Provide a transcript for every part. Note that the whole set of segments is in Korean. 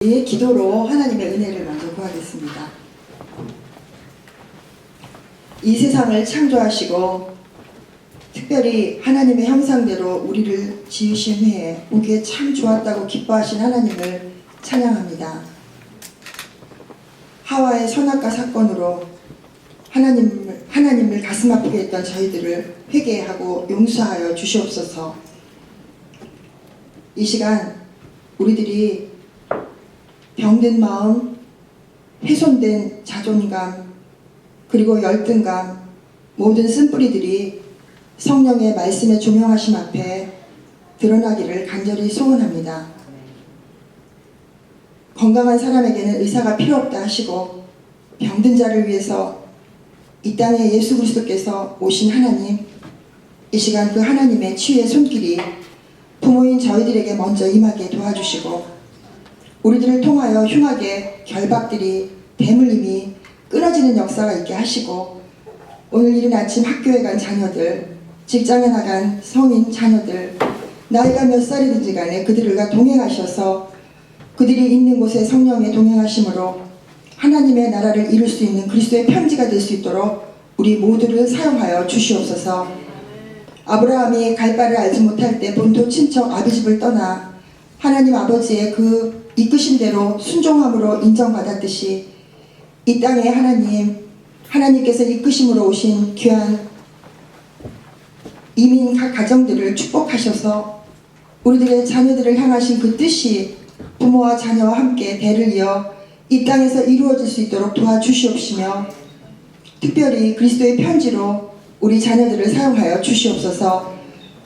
이 기도로 하나님의 은혜를 먼저 구하겠습니다. 이 세상을 창조하시고 특별히 하나님의 형상대로 우리를 지으신 후에 보기에 참 좋았다고 기뻐하신 하나님을 찬양합니다. 하와의 선악과 사건으로 하나님을 가슴 아프게 했던 저희들을 회개하고 용서하여 주시옵소서. 이 시간 우리들이 병든 마음, 훼손된 자존감, 그리고 열등감, 모든 쓴뿌리들이 성령의 말씀의 조명하심 앞에 드러나기를 간절히 소원합니다. 건강한 사람에게는 의사가 필요 없다 하시고 병든 자를 위해서 이 땅에 예수 그리스도께서 오신 하나님, 이 시간 그 하나님의 치유의 손길이 부모인 저희들에게 먼저 임하게 도와주시고 우리들을 통하여 흉하게 결박들이 대물림이 끊어지는 역사가 있게 하시고 오늘 이른 아침 학교에 간 자녀들, 직장에 나간 성인 자녀들, 나이가 몇 살이든지 간에 그들과 동행하셔서 그들이 있는 곳에 성령의 동행하심으로 하나님의 나라를 이룰 수 있는 그리스도의 편지가 될 수 있도록 우리 모두를 사용하여 주시옵소서. 아브라함이 갈 바를 알지 못할 때 본토 친척 아비집을 떠나 하나님 아버지의 그 이끄심대로 순종함으로 인정받았듯이 이 땅에 하나님께서 이끄심으로 오신 귀한 이민 각 가정들을 축복하셔서 우리들의 자녀들을 향하신 그 뜻이 부모와 자녀와 함께 대를 이어 이 땅에서 이루어질 수 있도록 도와주시옵시며 특별히 그리스도의 편지로 우리 자녀들을 사용하여 주시옵소서.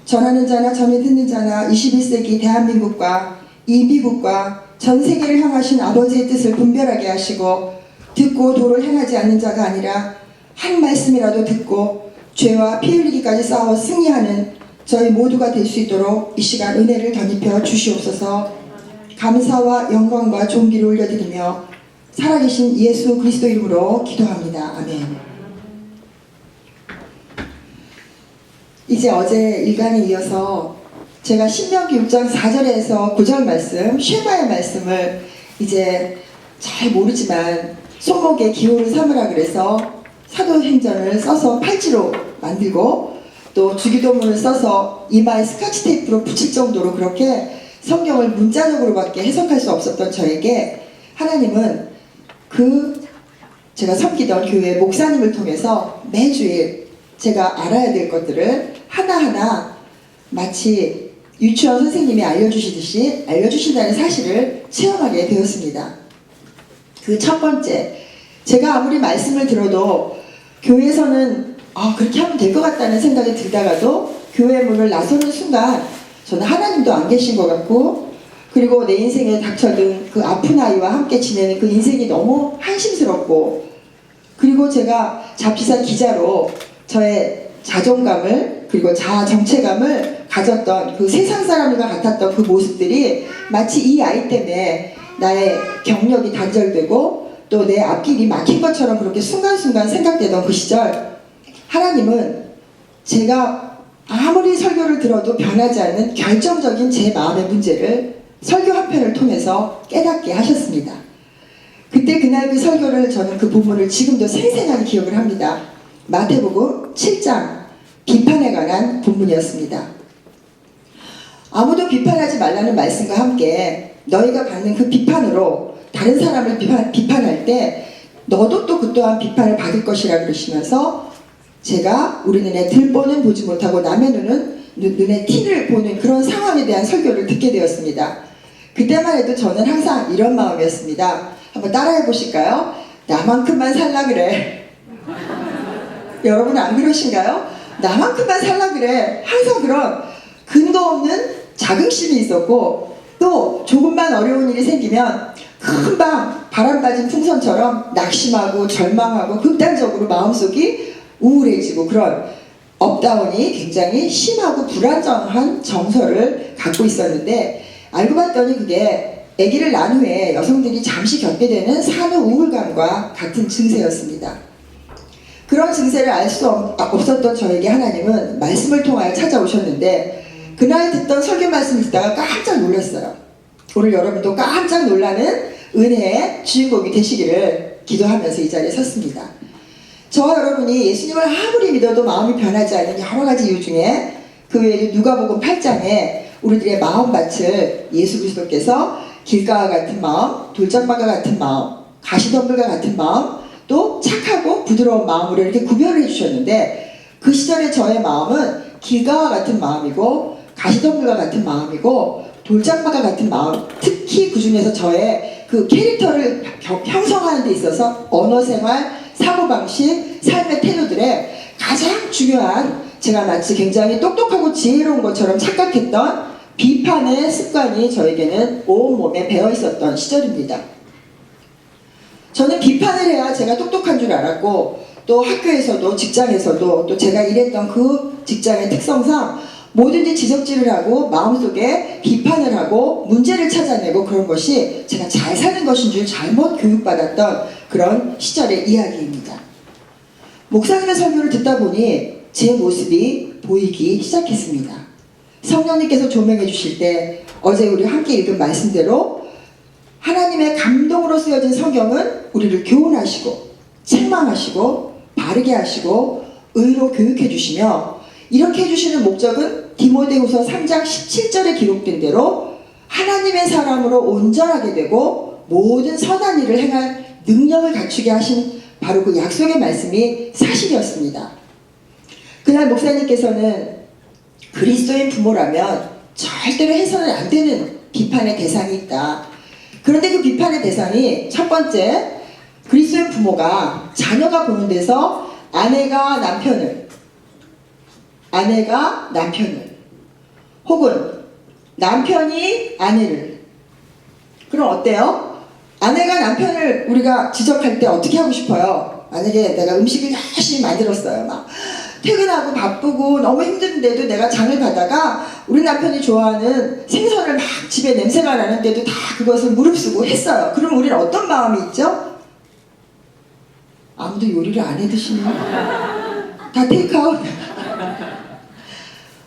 전하는 자나 전해 듣는 자나 21세기 대한민국과 이 미국과 전 세계를 향하신 아버지의 뜻을 분별하게 하시고 듣고 도를 행하지 않는 자가 아니라 한 말씀이라도 듣고 죄와 피 흘리기까지 싸워 승리하는 저희 모두가 될 수 있도록 이 시간 은혜를 덧입혀 주시옵소서. 감사와 영광과 존귀를 올려드리며 살아계신 예수 그리스도 이름으로 기도합니다. 아멘. 이제 어제 일간에 이어서 제가 신명기 6장 4절에서 9절 말씀, 쉐마의 말씀을 이제 잘 모르지만 손목에 기호를 삼으라 그래서 사도행전을 써서 팔찌로 만들고 또 주기도문을 써서 이마에 스카치 테이프로 붙일 정도로 그렇게 성경을 문자적으로밖에 해석할 수 없었던 저에게 하나님은 제가 섬기던 교회 목사님을 통해서 매주일 제가 알아야 될 것들을 하나하나 마치 유치원 선생님이 알려주시듯이 알려주신다는 사실을 체험하게 되었습니다. 그 첫 번째, 제가 아무리 말씀을 들어도 교회에서는 그렇게 하면 될 것 같다는 생각이 들다가도 교회 문을 나서는 순간 저는 하나님도 안 계신 것 같고 그리고 내 인생에 닥쳐든 그 아픈 아이와 함께 지내는 그 인생이 너무 한심스럽고 그리고 제가 잡지사 기자로 저의 자존감을 그리고 자아 정체감을 가졌던 그 세상 사람과 같았던 그 모습들이 마치 이 아이 때문에 나의 경력이 단절되고 또 내 앞길이 막힌 것처럼 그렇게 순간순간 생각되던 그 시절 하나님은 제가 아무리 설교를 들어도 변하지 않는 결정적인 제 마음의 문제를 설교 한 편을 통해서 깨닫게 하셨습니다. 그날 그 설교를 저는 그 부분을 지금도 생생하게 기억을 합니다. 마태복음 7장 비판에 관한 본문이었습니다. 아무도 비판하지 말라는 말씀과 함께 너희가 받는 그 비판으로 다른 사람을 비판할 때 너도 또 그 또한 비판을 받을 것이라 그러시면서 제가 우리 눈에 들보는 보지 못하고 남의 눈에 티를 보는 그런 상황에 대한 설교를 듣게 되었습니다. 그때만 해도 저는 항상 이런 마음이었습니다. 한번 따라해 보실까요? 나만큼만 살라 그래. 여러분은 안 그러신가요? 나만큼만 살라 그래. 항상 그런 근거 없는 자긍심이 있었고 또 조금만 어려운 일이 생기면 금방 바람 빠진 풍선처럼 낙심하고 절망하고 극단적으로 마음속이 우울해지고 그런 업다운이 굉장히 심하고 불안정한 정서를 갖고 있었는데 알고 봤더니 그게 아기를 낳은 후에 여성들이 잠시 겪게 되는 산후 우울감과 같은 증세였습니다. 그런 증세를 알 수 없었던 저에게 하나님은 말씀을 통하여 찾아오셨는데 그날 듣던 설교 말씀을 듣다가 깜짝 놀랐어요. 오늘 여러분도 깜짝 놀라는 은혜의 주인공이 되시기를 기도하면서 이 자리에 섰습니다. 저와 여러분이 예수님을 아무리 믿어도 마음이 변하지 않는 여러 가지 이유 중에 그 외에도 누가복음 8장에 우리들의 마음밭을 예수 그리스도께서 길가와 같은 마음, 돌짝밭과 같은 마음, 가시덤불과 같은 마음, 또 착하고 부드러운 마음으로 이렇게 구별을 해주셨는데, 그 시절의 저의 마음은 길가와 같은 마음이고 가시덤불과 같은 마음이고 돌짝밭과 같은 마음, 특히 그 중에서 저의 그 캐릭터를 형성하는 데 있어서 언어생활, 사고방식, 삶의 태도들의 가장 중요한, 제가 마치 굉장히 똑똑하고 지혜로운 것처럼 착각했던 비판의 습관이 저에게는 온몸에 배어 있었던 시절입니다. 저는 비판을 해야 제가 똑똑한 줄 알았고, 또 학교에서도 직장에서도 또 제가 일했던 그 직장의 특성상 뭐든지 지적질을 하고 마음속에 비판을 하고 문제를 찾아내고 그런 것이 제가 잘 사는 것인 줄 잘못 교육받았던 그런 시절의 이야기입니다. 목사님의 설교를 듣다 보니 제 모습이 보이기 시작했습니다. 성령님께서 조명해 주실 때 어제 우리 함께 읽은 말씀대로 하나님의 감동으로 쓰여진 성경은 우리를 교훈하시고 책망하시고 바르게 하시고 의로 교육해 주시며, 이렇게 해주시는 목적은 디모데후서 3장 17절에 기록된 대로 하나님의 사람으로 온전하게 되고 모든 선한 일을 행할 능력을 갖추게 하신 바로 그 약속의 말씀이 사실이었습니다. 그날 목사님께서는 그리스도인 부모라면 절대로 해서는 안 되는 비판의 대상이 있다. 그런데 그 비판의 대상이 첫 번째, 그리스도인 부모가 자녀가 보는 데서 아내가 남편을 혹은 남편이 아내를, 그럼 어때요? 아내가 남편을 우리가 지적할 때 어떻게 하고 싶어요? 만약에 내가 음식을 열심히 만들었어요. 막 퇴근하고 바쁘고 너무 힘든데도 내가 장을 가다가 우리 남편이 좋아하는 생선을 막 집에 냄새가 나는데도 다 그것을 무릅쓰고 했어요. 그럼 우리는 어떤 마음이 있죠? 아무도 요리를 안 해 드시는, 다 테이크아웃.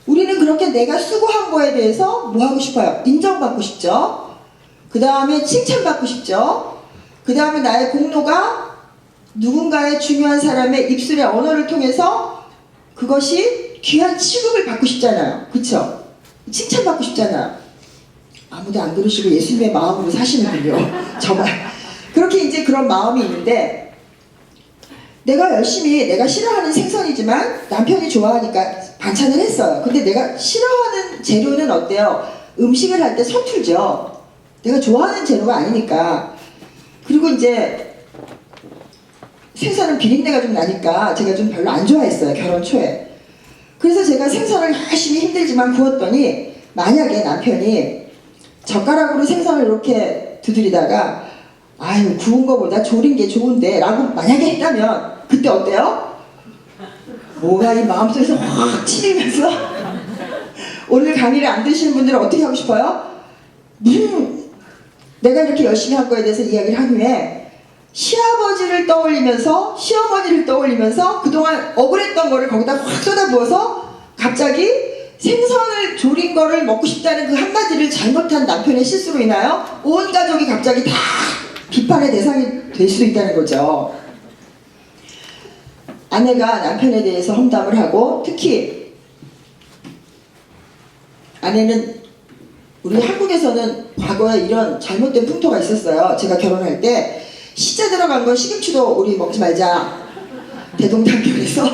우리는 그렇게 내가 수고한 거에 대해서 뭐 하고 싶어요? 인정받고 싶죠. 그 다음에 칭찬받고 싶죠. 그 다음에 나의 공로가 누군가의 중요한 사람의 입술의 언어를 통해서 그것이 귀한 취급을 받고 싶잖아요. 그쵸? 칭찬받고 싶잖아요. 아무도 안 그러시고 예수님의 마음으로 사시는군요. 정말 그렇게 이제 그런 마음이 있는데, 내가 열심히 내가 싫어하는 생선이지만 남편이 좋아하니까 반찬을 했어요. 근데 내가 싫어하는 재료는 어때요? 음식을 할 때 서툴죠. 내가 좋아하는 재료가 아니니까. 그리고 이제 생선은 비린내가 좀 나니까 제가 좀 별로 안 좋아했어요, 결혼 초에. 그래서 제가 생선을 열심히 힘들지만 구웠더니, 만약에 남편이 젓가락으로 생선을 이렇게 두드리다가 아유, 구운 거보다 조린 게 좋은데 라고 만약에 했다면 그때 어때요? 뭐가 이 마음속에서 확 치리면서 오늘 강의를 안 들으시는 분들은 어떻게 하고 싶어요? 내가 이렇게 열심히 한 거에 대해서 이야기를 한 후에 시아버지를 떠올리면서, 시어머니를 떠올리면서 그동안 억울했던 거를 거기다 확 쏟아부어서 갑자기 생선을 조린 거를 먹고 싶다는 그 한마디를 잘못한 남편의 실수로 인하여 온 가족이 갑자기 다 비판의 대상이 될 수 있다는 거죠. 아내가 남편에 대해서 험담을 하고, 특히 아내는, 우리 한국에서는 과거에 이런 잘못된 풍토가 있었어요. 제가 결혼할 때 시자 들어간 건 시금치도 우리 먹지 말자, 대동단결에서.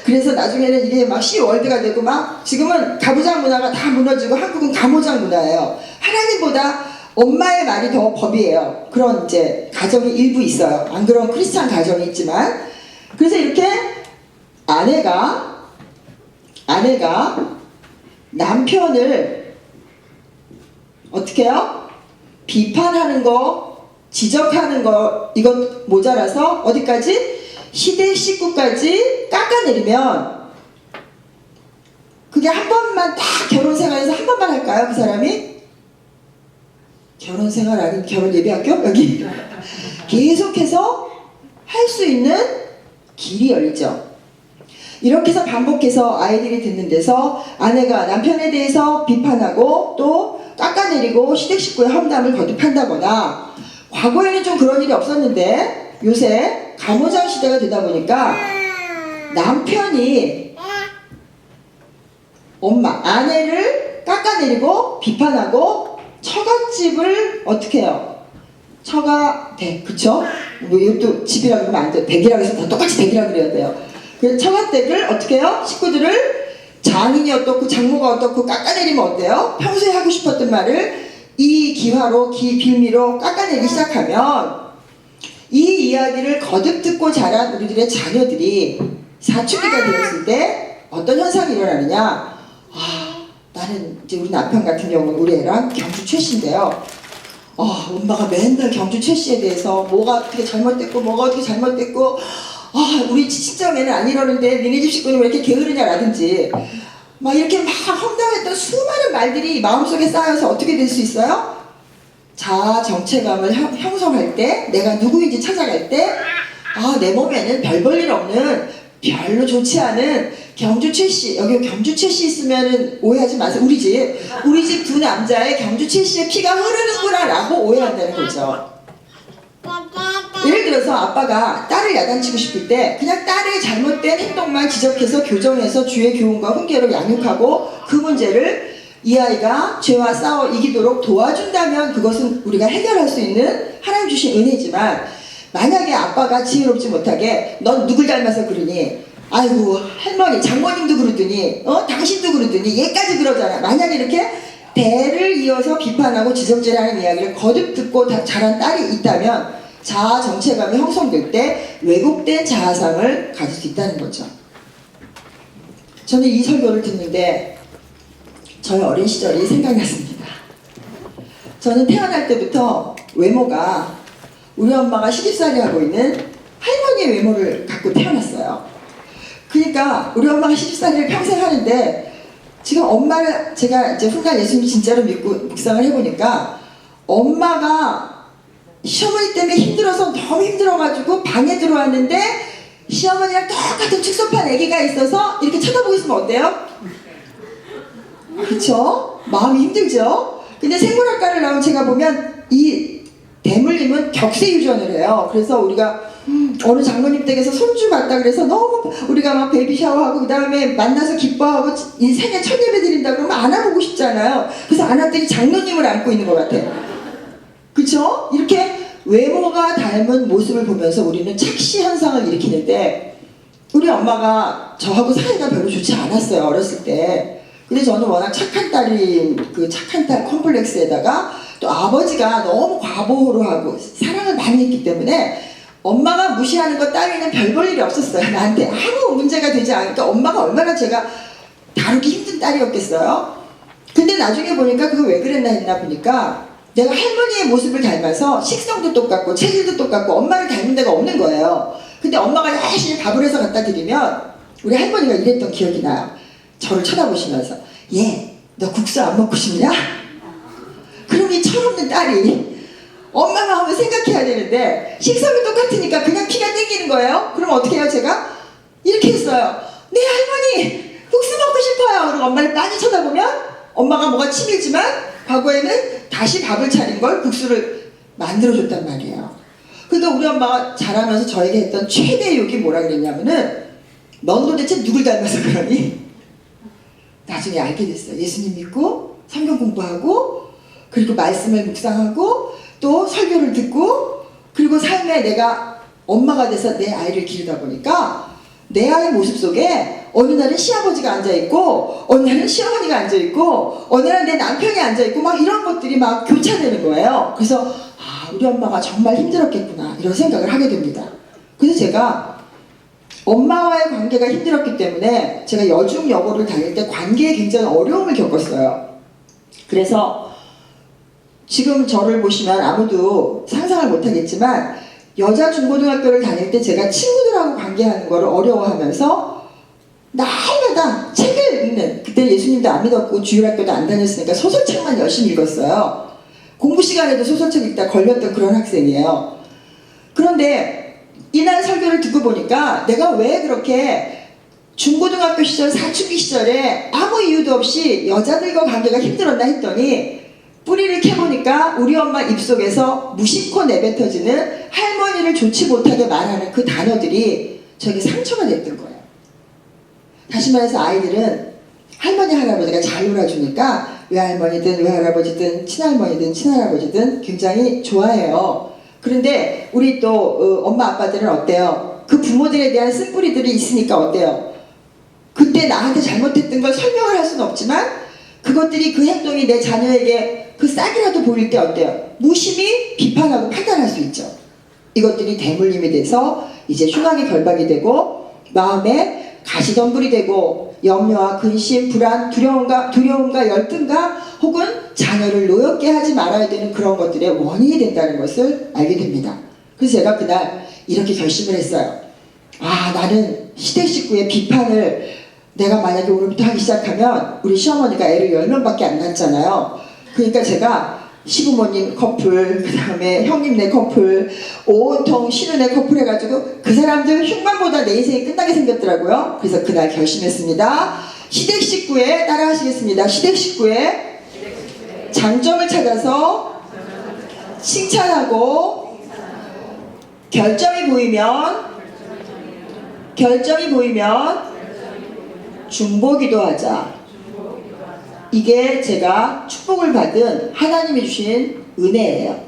그래서 나중에는 이게 막 시월드가 되고, 막 지금은 가부장 문화가 다 무너지고 한국은 가모장 문화예요. 하나님보다 엄마의 말이 더 법이에요. 그런 이제 가정이 일부 있어요. 안 그런 크리스찬 가정이 있지만. 그래서 이렇게 아내가 남편을 어떻게 해요? 비판하는 거, 지적하는 거, 이건 모자라서 어디까지? 시댁 식구까지 깎아내리면, 그게 한 번만 딱 결혼 생활에서 한 번만 할까요? 그 사람이? 결혼 생활 아닌 결혼 예비학교? 여기 계속해서 할 수 있는 길이 열리죠. 이렇게 해서 반복해서 아이들이 듣는 데서 아내가 남편에 대해서 비판하고 또 깎아내리고 깎아내리고 시댁 식구의 험담을 거듭한다거나, 과거에는 좀 그런 일이 없었는데 요새 가모장 시대가 되다 보니까 남편이 아내를 깎아내리고 비판하고 처갓집을 어떻게 해요? 처가댁, 그쵸? 뭐 이것도 집이라 그러면 안 돼요. 댁이라 해서 다 똑같이 댁이라 그래야 돼요. 그 처갓댁을 어떻게 해요? 식구들을 장인이 어떻고 장모가 어떻고 깎아내리면 어때요? 평소에 하고 싶었던 말을 이 기화로 빌미로 깎아내리기 시작하면 이 이야기를 거듭 듣고 자란 우리들의 자녀들이 사춘기가 되었을 때 어떤 현상이 일어나느냐? 나는 이제 우리 남편 같은 경우는 우리 애랑 경주 최씨인데요. 엄마가 맨날 경주 최씨에 대해서 뭐가 어떻게 잘못됐고 뭐가 어떻게 잘못됐고 우리 친정에는 안 이러는데 니네 집 식구는 왜 이렇게 게으르냐라든지 막 이렇게 막 험담했던 수많은 말들이 마음속에 쌓여서 어떻게 될 수 있어요? 자아 정체감을 형성할 때, 내가 누구인지 찾아갈 때, 내 몸에는 별 볼 일 없는 별로 좋지 않은 경주 최씨, 여기 경주 최씨 있으면은 오해하지 마세요. 우리 집 두 남자의 경주 최씨의 피가 흐르는구나 라고 오해한다는 거죠. 예를 들어서 아빠가 딸을 야단치고 싶을 때 그냥 딸의 잘못된 행동만 지적해서 교정해서 주의 교훈과 훈계로 양육하고 그 문제를 이 아이가 죄와 싸워 이기도록 도와준다면 그것은 우리가 해결할 수 있는 하나님 주신 은혜지만, 만약에 아빠가 지혜롭지 못하게 넌 누굴 닮아서 그러니, 아이고 할머니 장모님도 그러더니 당신도 그러더니 얘까지 그러잖아, 만약에 이렇게 대를 이어서 비판하고 지적질하는 이야기를 거듭 듣고 자란 딸이 있다면 자아 정체감이 형성될 때 왜곡된 자아상을 가질 수 있다는 거죠. 저는 이 설교를 듣는데 저의 어린 시절이 생각났습니다. 저는 태어날 때부터 외모가 우리 엄마가 시집살이 하고 있는 할머니의 외모를 갖고 태어났어요. 그러니까 우리 엄마가 시집살이를 평생 하는데 지금 엄마를 제가 이제 훗날 예수님 진짜로 믿고 묵상을 해보니까 엄마가 시어머니 때문에 힘들어서 너무 힘들어가지고 방에 들어왔는데 시어머니랑 똑같은 축소판 아기가 있어서 이렇게 쳐다보고 있으면 어때요? 그쵸? 마음이 힘들죠? 근데 생물학과를 나온 제가 보면 이 대물림은 격세유전을 해요. 그래서 우리가 어느 장모님 댁에서 손주 봤다 그래서 너무 우리가 막 베이비 샤워하고 그 다음에 만나서 기뻐하고 이 생애 첫 예배 드린다 그러면 안아보고 싶잖아요. 그래서 안았더니 장로님을 안고 있는 것 같아요. 그쵸? 이렇게 외모가 닮은 모습을 보면서 우리는 착시 현상을 일으키는데, 우리 엄마가 저하고 사이가 별로 좋지 않았어요, 어렸을 때. 근데 저는 워낙 착한 딸인 그 착한 딸 컴플렉스에다가 또 아버지가 너무 과보호를 하고 사랑을 많이 했기 때문에 엄마가 무시하는 것 따위는 별 볼 일이 없었어요. 나한테 아무 문제가 되지 않으니까 엄마가 얼마나 제가 다루기 힘든 딸이었겠어요. 근데 나중에 보니까 그거 왜 그랬나 했나 보니까 내가 할머니의 모습을 닮아서 식성도 똑같고 체질도 똑같고 엄마를 닮은 데가 없는 거예요. 근데 엄마가 열심히 밥을 해서 갖다 드리면 우리 할머니가 이랬던 기억이 나요. 저를 쳐다보시면서 얘, 너 국수 안 먹고 싶냐? 그럼 이 철없는 딸이 엄마 마음을 생각해야 되는데 식성이 똑같으니까 그냥 피가 땡기는 거예요. 그럼 어떻게 해요? 제가 이렇게 했어요. 네 할머니 국수 먹고 싶어요. 그리고 엄마를 빤히 쳐다보면 엄마가 뭐가 치밀지만 과거에는 다시 밥을 차린 걸 국수를 만들어줬단 말이에요. 그러니까 우리 엄마가 자라면서 저에게 했던 최대의 욕이 뭐라 그랬냐면은 넌 도대체 누굴 닮아서 그러니? 나중에 알게 됐어요. 예수님 믿고 성경 공부하고 그리고 말씀을 묵상하고 또 설교를 듣고 그리고 삶에 내가 엄마가 돼서 내 아이를 기르다 보니까 내 아이 모습 속에 어느 날은 시아버지가 앉아있고 어느 날은 시어머니가 앉아있고 어느 날은 내 남편이 앉아있고 막 이런 것들이 막 교차되는 거예요. 그래서 우리 엄마가 정말 힘들었겠구나 이런 생각을 하게 됩니다. 그래서 제가 엄마와의 관계가 힘들었기 때문에 제가 여중 여고를 다닐 때 관계에 굉장히 어려움을 겪었어요. 그래서 지금 저를 보시면 아무도 상상을 못하겠지만 여자 중고등학교를 다닐 때 제가 친구들하고 관계하는 거를 어려워하면서 날마다 책을 읽는, 그때 예수님도 안 믿었고 주일학교도 안 다녔으니까 소설책만 열심히 읽었어요. 공부 시간에도 소설책 읽다 걸렸던 그런 학생이에요. 그런데 이날 설교를 듣고 보니까 내가 왜 그렇게 중고등학교 시절 사춘기 시절에 아무 이유도 없이 여자들과 관계가 힘들었나 했더니 뿌리를 캐보니까 우리 엄마 입속에서 무심코 내뱉어지는 할머니를 좋지 못하게 말하는 그 단어들이 저에게 상처가 됐던 거예요. 다시 말해서 아이들은 할머니 할아버지가 잘 놀아주니까 외할머니든 외할아버지든 친할머니든 친할아버지든 굉장히 좋아해요. 그런데 우리 또 엄마 아빠들은 어때요? 그 부모들에 대한 쓴뿌리들이 있으니까 어때요? 그때 나한테 잘못했던 걸 설명을 할 수는 없지만 그것들이 그 행동이 내 자녀에게 그 싹이라도 보일 때 어때요? 무심히 비판하고 판단할 수 있죠. 이것들이 대물림이 돼서 이제 흉악의 결박이 되고 마음에 가시덤불이 되고 염려와 근심, 불안, 두려움과 열등감 혹은 자녀를 노엽게 하지 말아야 되는 그런 것들의 원인이 된다는 것을 알게 됩니다. 그래서 제가 그날 이렇게 결심을 했어요. 아, 나는 시댁 식구의 비판을 내가 만약에 오늘부터 하기 시작하면 우리 시어머니가 애를 10명밖에 안 낳았잖아요. 그러니까 제가 시부모님 커플, 그 다음에 형님네 커플, 온통 신우네 커플 해가지고 그 사람들 흉만보다 내 인생이 끝나게 생겼더라고요. 그래서 그날 결심했습니다. 시댁 식구에 따라하시겠습니다. 시댁 식구의 장점을 찾아서 칭찬하고 결점이 보이면 중보기도 하자. 이게 제가 축복을 받은 하나님이 주신 은혜예요.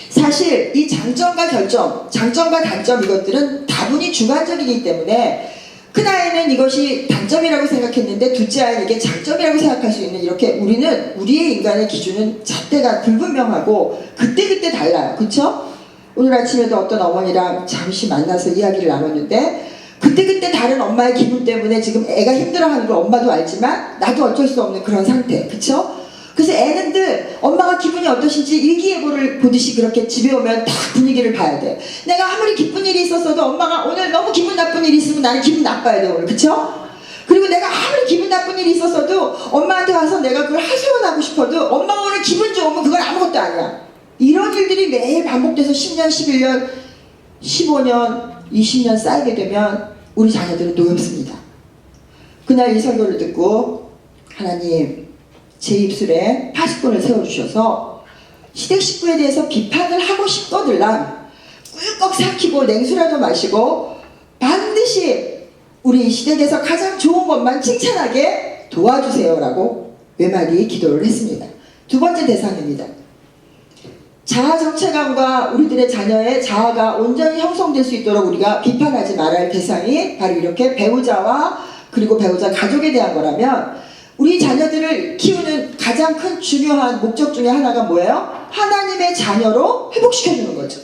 사실 이 장점과 결점, 장점과 단점 이것들은 다분히 주관적이기 때문에 큰아이는 이것이 단점이라고 생각했는데 둘째 아이는 이게 장점이라고 생각할 수 있는 이렇게 우리의 인간의 기준은 잣대가 불분명하고 그때그때 달라요. 그쵸? 오늘 아침에도 어떤 어머니랑 잠시 만나서 이야기를 나눴는데 그때그때 다른 엄마의 기분 때문에 지금 애가 힘들어하는 걸 엄마도 알지만 나도 어쩔 수 없는 그런 상태. 그쵸? 그래서 애는 늘 엄마가 기분이 어떠신지 일기예보를 보듯이 그렇게 집에 오면 다 분위기를 봐야 돼. 내가 아무리 기쁜 일이 있었어도 엄마가 오늘 너무 기분 나쁜 일이 있으면 나는 기분 나빠야 돼 오늘. 그쵸? 그리고 내가 아무리 기분 나쁜 일이 있었어도 엄마한테 와서 내가 그걸 하소연하고 싶어도 엄마가 오늘 기분 좋으면 그건 아무것도 아니야. 이런 일들이 매일 반복돼서 10년, 11년, 15년, 20년 쌓이게 되면 우리 자녀들은 노엽습니다. 그날 이 설교를 듣고 하나님 제 입술에 파수꾼을 세워주셔서 시댁 식구에 대해서 비판을 하고 싶거들랑 꿀꺽 삭히고 냉수라도 마시고 반드시 우리 시댁에서 가장 좋은 것만 칭찬하게 도와주세요라고 외마디 기도를 했습니다. 두 번째 대상입니다. 자아 정체감과 우리들의 자녀의 자아가 온전히 형성될 수 있도록 우리가 비판하지 말아야 할 대상이 바로 이렇게 배우자와 그리고 배우자 가족에 대한 거라면 우리 자녀들을 키우는 가장 큰 중요한 목적 중에 하나가 뭐예요? 하나님의 자녀로 회복시켜주는 거죠.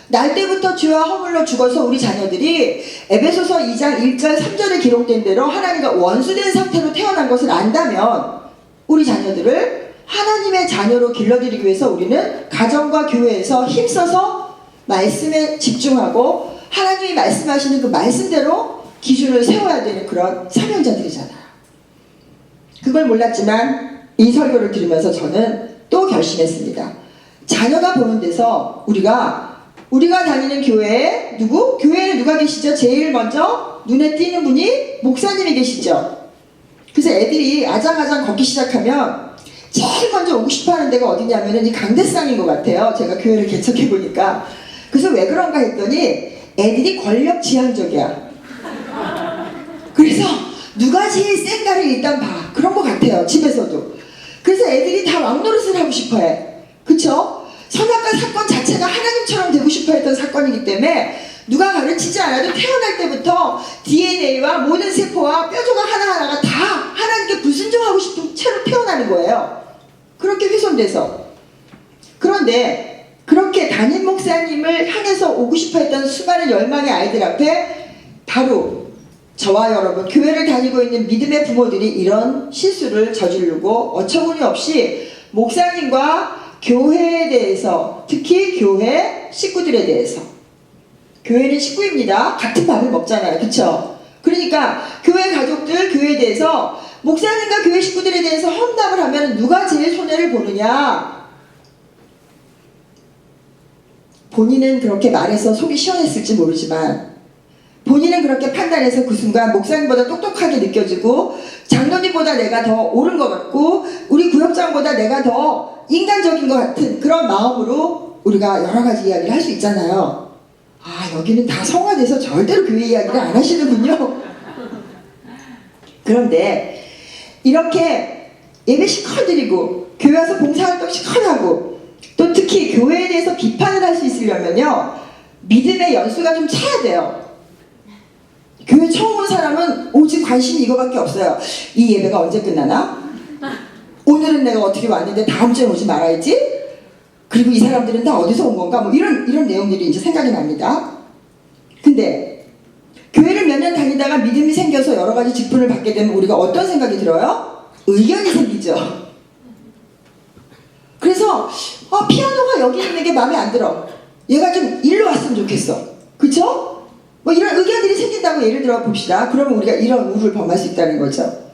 날 때부터 죄와 허물로 죽어서 우리 자녀들이 에베소서 2장 1절 3절에 기록된 대로 하나님과 원수된 상태로 태어난 것을 안다면 우리 자녀들을 하나님의 자녀로 길러드리기 위해서 우리는 가정과 교회에서 힘써서 말씀에 집중하고 하나님이 말씀하시는 그 말씀대로 기준을 세워야 되는 그런 사명자들이잖아요. 그걸 몰랐지만 이 설교를 들으면서 저는 또 결심했습니다. 자녀가 보는 데서 우리가 다니는 교회에 교회에는 누가 계시죠? 제일 먼저 눈에 띄는 분이 목사님이 계시죠. 그래서 애들이 아장아장 걷기 시작하면 제일 먼저 오고 싶어 하는 데가 어디냐면은 이 강대상인 것 같아요. 제가 교회를 개척해 보니까. 그래서 왜 그런가 했더니 애들이 권력 지향적이야. 그래서 누가 제일 센가를 일단 봐. 그런 것 같아요. 집에서도. 그래서 애들이 다 왕노릇을 하고 싶어 해. 그쵸? 선악과 사건 자체가 하나님처럼 되고 싶어 했던 사건이기 때문에 누가 가르치지 않아도 태어날 때부터 DNA와 모든 세포와 뼈조각 하나하나가 다 하나님께 불순종하고 싶은 채로 태어나는 거예요. 그렇게 훼손돼서. 그런데 그렇게 담임 목사님을 향해서 오고 싶어 했던 수많은 열망의 아이들 앞에 바로 저와 여러분 교회를 다니고 있는 믿음의 부모들이 이런 실수를 저지르고 어처구니 없이 목사님과 교회에 대해서, 특히 교회 식구들에 대해서, 교회는 식구입니다. 같은 밥을 먹잖아요. 그쵸? 그러니까 교회 가족들, 교회에 대해서 목사님과 교회 식구들에 대해서 험담을 하면 누가 제일 손해를 보느냐? 본인은 그렇게 말해서 속이 시원했을지 모르지만 본인은 그렇게 판단해서 그 순간 목사님보다 똑똑하게 느껴지고 장로님보다 내가 더 옳은 것 같고 우리 구역장보다 내가 더 인간적인 것 같은 그런 마음으로 우리가 여러 가지 이야기를 할 수 있잖아요. 아, 여기는 다 성화돼서 절대로 교회 이야기를 안 하시는군요. 그런데 이렇게 예배 시컷 드리고 교회 와서 봉사활동 시컷 하고 또 특히 교회에 대해서 비판을 할 수 있으려면요, 믿음의 연수가 좀 차야 돼요. 교회 처음 온 사람은 오직 관심이 이거밖에 없어요. 이 예배가 언제 끝나나? 오늘은 내가 어떻게 왔는데 다음 주에 오지 말아야지? 그리고 이 사람들은 다 어디서 온 건가? 뭐 이런 내용들이 이제 생각이 납니다. 근데 교회를 몇 년 다니다가 믿음이 생겨서 여러 가지 직분을 받게 되면 우리가 어떤 생각이 들어요? 의견이 생기죠. 그래서 피아노가 여기 있는 게 마음에 안 들어. 얘가 좀 일로 왔으면 좋겠어. 그쵸? 뭐 이런 의견들이 생긴다고 예를 들어 봅시다. 그러면 우리가 이런 우를 범할 수 있다는 거죠.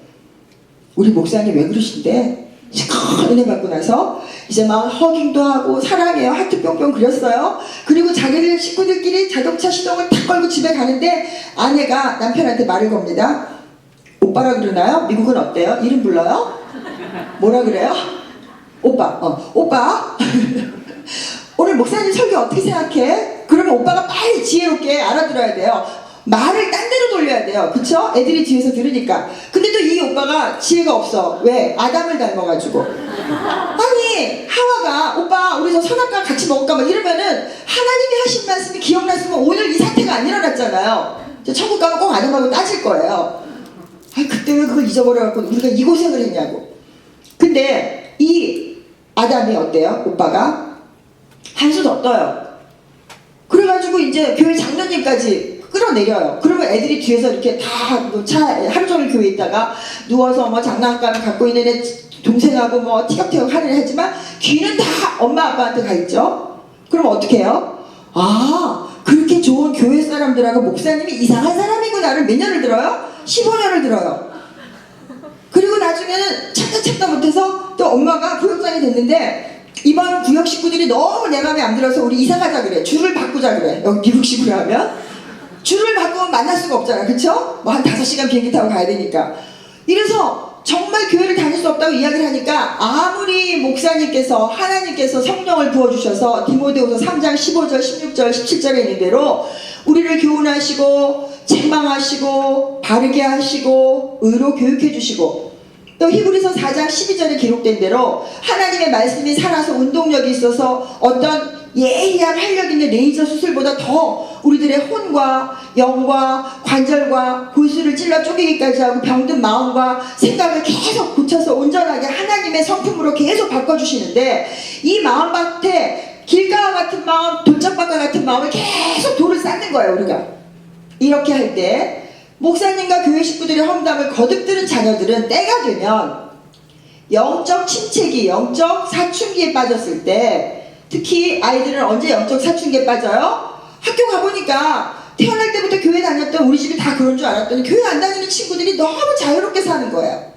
우리 목사님 왜 그러신데? 시커 은혜 받고 나서 이제 막 허깅도 하고 사랑해요 하트 뿅뿅 그렸어요. 그리고 자기들 식구들끼리 자동차 시동을 탁 걸고 집에 가는데 아내가 남편한테 말을 겁니다. 오빠라 그러나요? 미국은 어때요? 이름 불러요? 뭐라 그래요? 오빠. 오빠 오늘 목사님 설교 어떻게 생각해? 그러면 오빠가 빨리 지혜롭게 알아들어야 돼요. 말을 딴 데로 돌려야 돼요. 그쵸? 애들이 뒤에서 들으니까. 근데 또 이 오빠가 지혜가 없어. 왜? 아담을 닮아가지고. 아니 하와가 오빠 우리 저 선악과 같이 먹을까? 막 이러면은 하나님이 하신 말씀이 기억났으면 오늘 이 사태가 안 일어났잖아요. 천국 가면 꼭 아담하고 따질 거예요. 아 그때 왜 그걸 잊어버려갖고 우리가 이 고생을 했냐고. 근데 이 아담이 어때요? 오빠가 한 수 더 떠요. 그래가지고 이제 교회 장로님까지 끌어내려요. 그러면 애들이 뒤에서 이렇게 다 차 하루 종일 교회에 있다가 누워서 뭐 장난감 갖고 있는 애 동생하고 뭐 티격태격 하는 애 하지만 귀는 다 엄마 아빠한테 가 있죠. 그럼 어떻게 해요? 아 그렇게 좋은 교회 사람들하고 목사님이 이상한 사람이구나를 몇 년을 들어요? 15년을 들어요. 그리고 나중에는 참다 못해서 또 엄마가 구역장이 됐는데 이번 구역 식구들이 너무 내 맘에 안 들어서 우리 이사 가자 그래. 줄을 바꾸자 그래. 여기 미국식으로 하면 줄을 바꾸면 만날 수가 없잖아. 그쵸? 뭐 한 5시간 비행기 타고 가야 되니까. 이래서 정말 교회를 다닐 수 없다고 이야기를 하니까 아무리 목사님께서 하나님께서 성령을 부어주셔서 디모데후서 3장 15절 16절 17절에 있는 대로 우리를 교훈하시고 책망하시고 바르게 하시고 의로 교육해 주시고 또 히브리서 4장 12절에 기록된 대로 하나님의 말씀이 살아서 운동력이 있어서 어떤 예리한 활력 있는 레이저 수술보다 더 우리들의 혼과 영과 관절과 골수를 찔러 쪼개기까지 하고 병든 마음과 생각을 계속 고쳐서 온전하게 하나님의 성품으로 계속 바꿔주시는데 이 마음밭에 길가와 같은 마음, 돌짝밭과 같은 마음을 계속 돌을 쌓는 거예요. 우리가 이렇게 할 때 목사님과 교회 식구들의 험담을 거듭들은 자녀들은 때가 되면 영적 침체기, 영적 사춘기에 빠졌을 때 특히 아이들은 언제 영적 사춘기에 빠져요? 학교 가보니까 태어날 때부터 교회 다녔던 우리 집이 다 그런 줄 알았더니 교회 안 다니는 친구들이 너무 자유롭게 사는 거예요.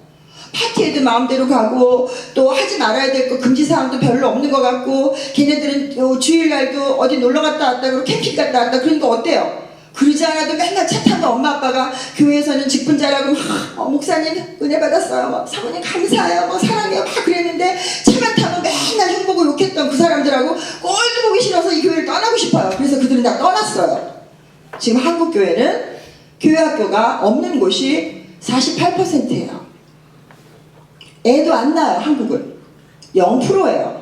파티에도 마음대로 가고 또 하지 말아야 될 거 금지사항도 별로 없는 것 같고 걔네들은 주일날도 어디 놀러 갔다 왔다 그러고 캠핑 갔다 왔다. 그러니까 어때요? 그러지 않아도 맨날 차 타면 엄마 아빠가 교회에서는 직분자라고 목사님 은혜 받았어요, 사모님 감사해요, 사랑해요 막 그랬는데 차만 타면 맨날 흉보고 욕했던 그 사람들하고 꼴도 보기 싫어서 이 교회를 떠나고 싶어요. 그래서 그들은 다 떠났어요. 지금 한국 교회는 교회 학교가 없는 곳이 48%예요. 애도 안 낳아요. 한국은 0%예요.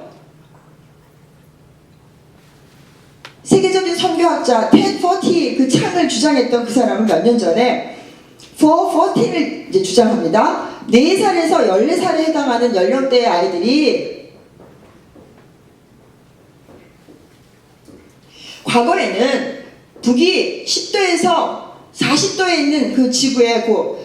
세계적인 선교학자 텐 포티 그 창을 주장했던 그 사람은 몇 년 전에 414를 이제 주장합니다. 4살에서 14살에 해당하는 연령대의 아이들이 과거에는 북이 10도에서 40도에 있는 그 지구의 그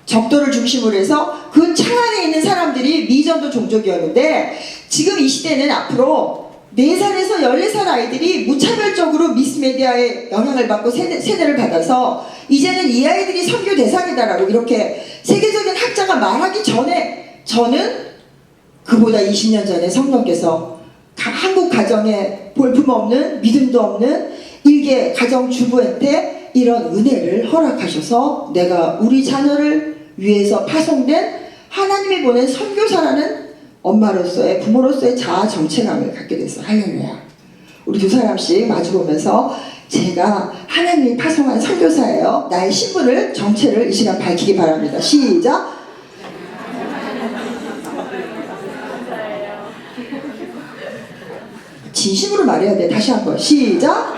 적도를 중심으로 해서 그 창 안에 있는 사람들이 미전도 종족이었는데 지금 이 시대는 앞으로 4살에서 14살 아이들이 무차별적으로 미스메디아의 영향을 받고 세대를 받아서 이제는 이 아이들이 선교 대상이다라고 이렇게 세계적인 학자가 말하기 전에 저는 그보다 20년 전에 성령께서 한국 가정에 볼품없는 믿음도 없는 일개 가정주부한테 이런 은혜를 허락하셔서 내가 우리 자녀를 위해서 파송된 하나님이 보낸 선교사라는 엄마로서의 부모로서의 자아 정체감을 갖게 됐어. 할렐루야. 우리 두 사람씩 마주보면서 제가 하나님이 파송한 선교사예요. 나의 신분을 정체를 이 시간 밝히기 바랍니다. 시작. 진심으로 말해야 돼. 다시 한번 시작.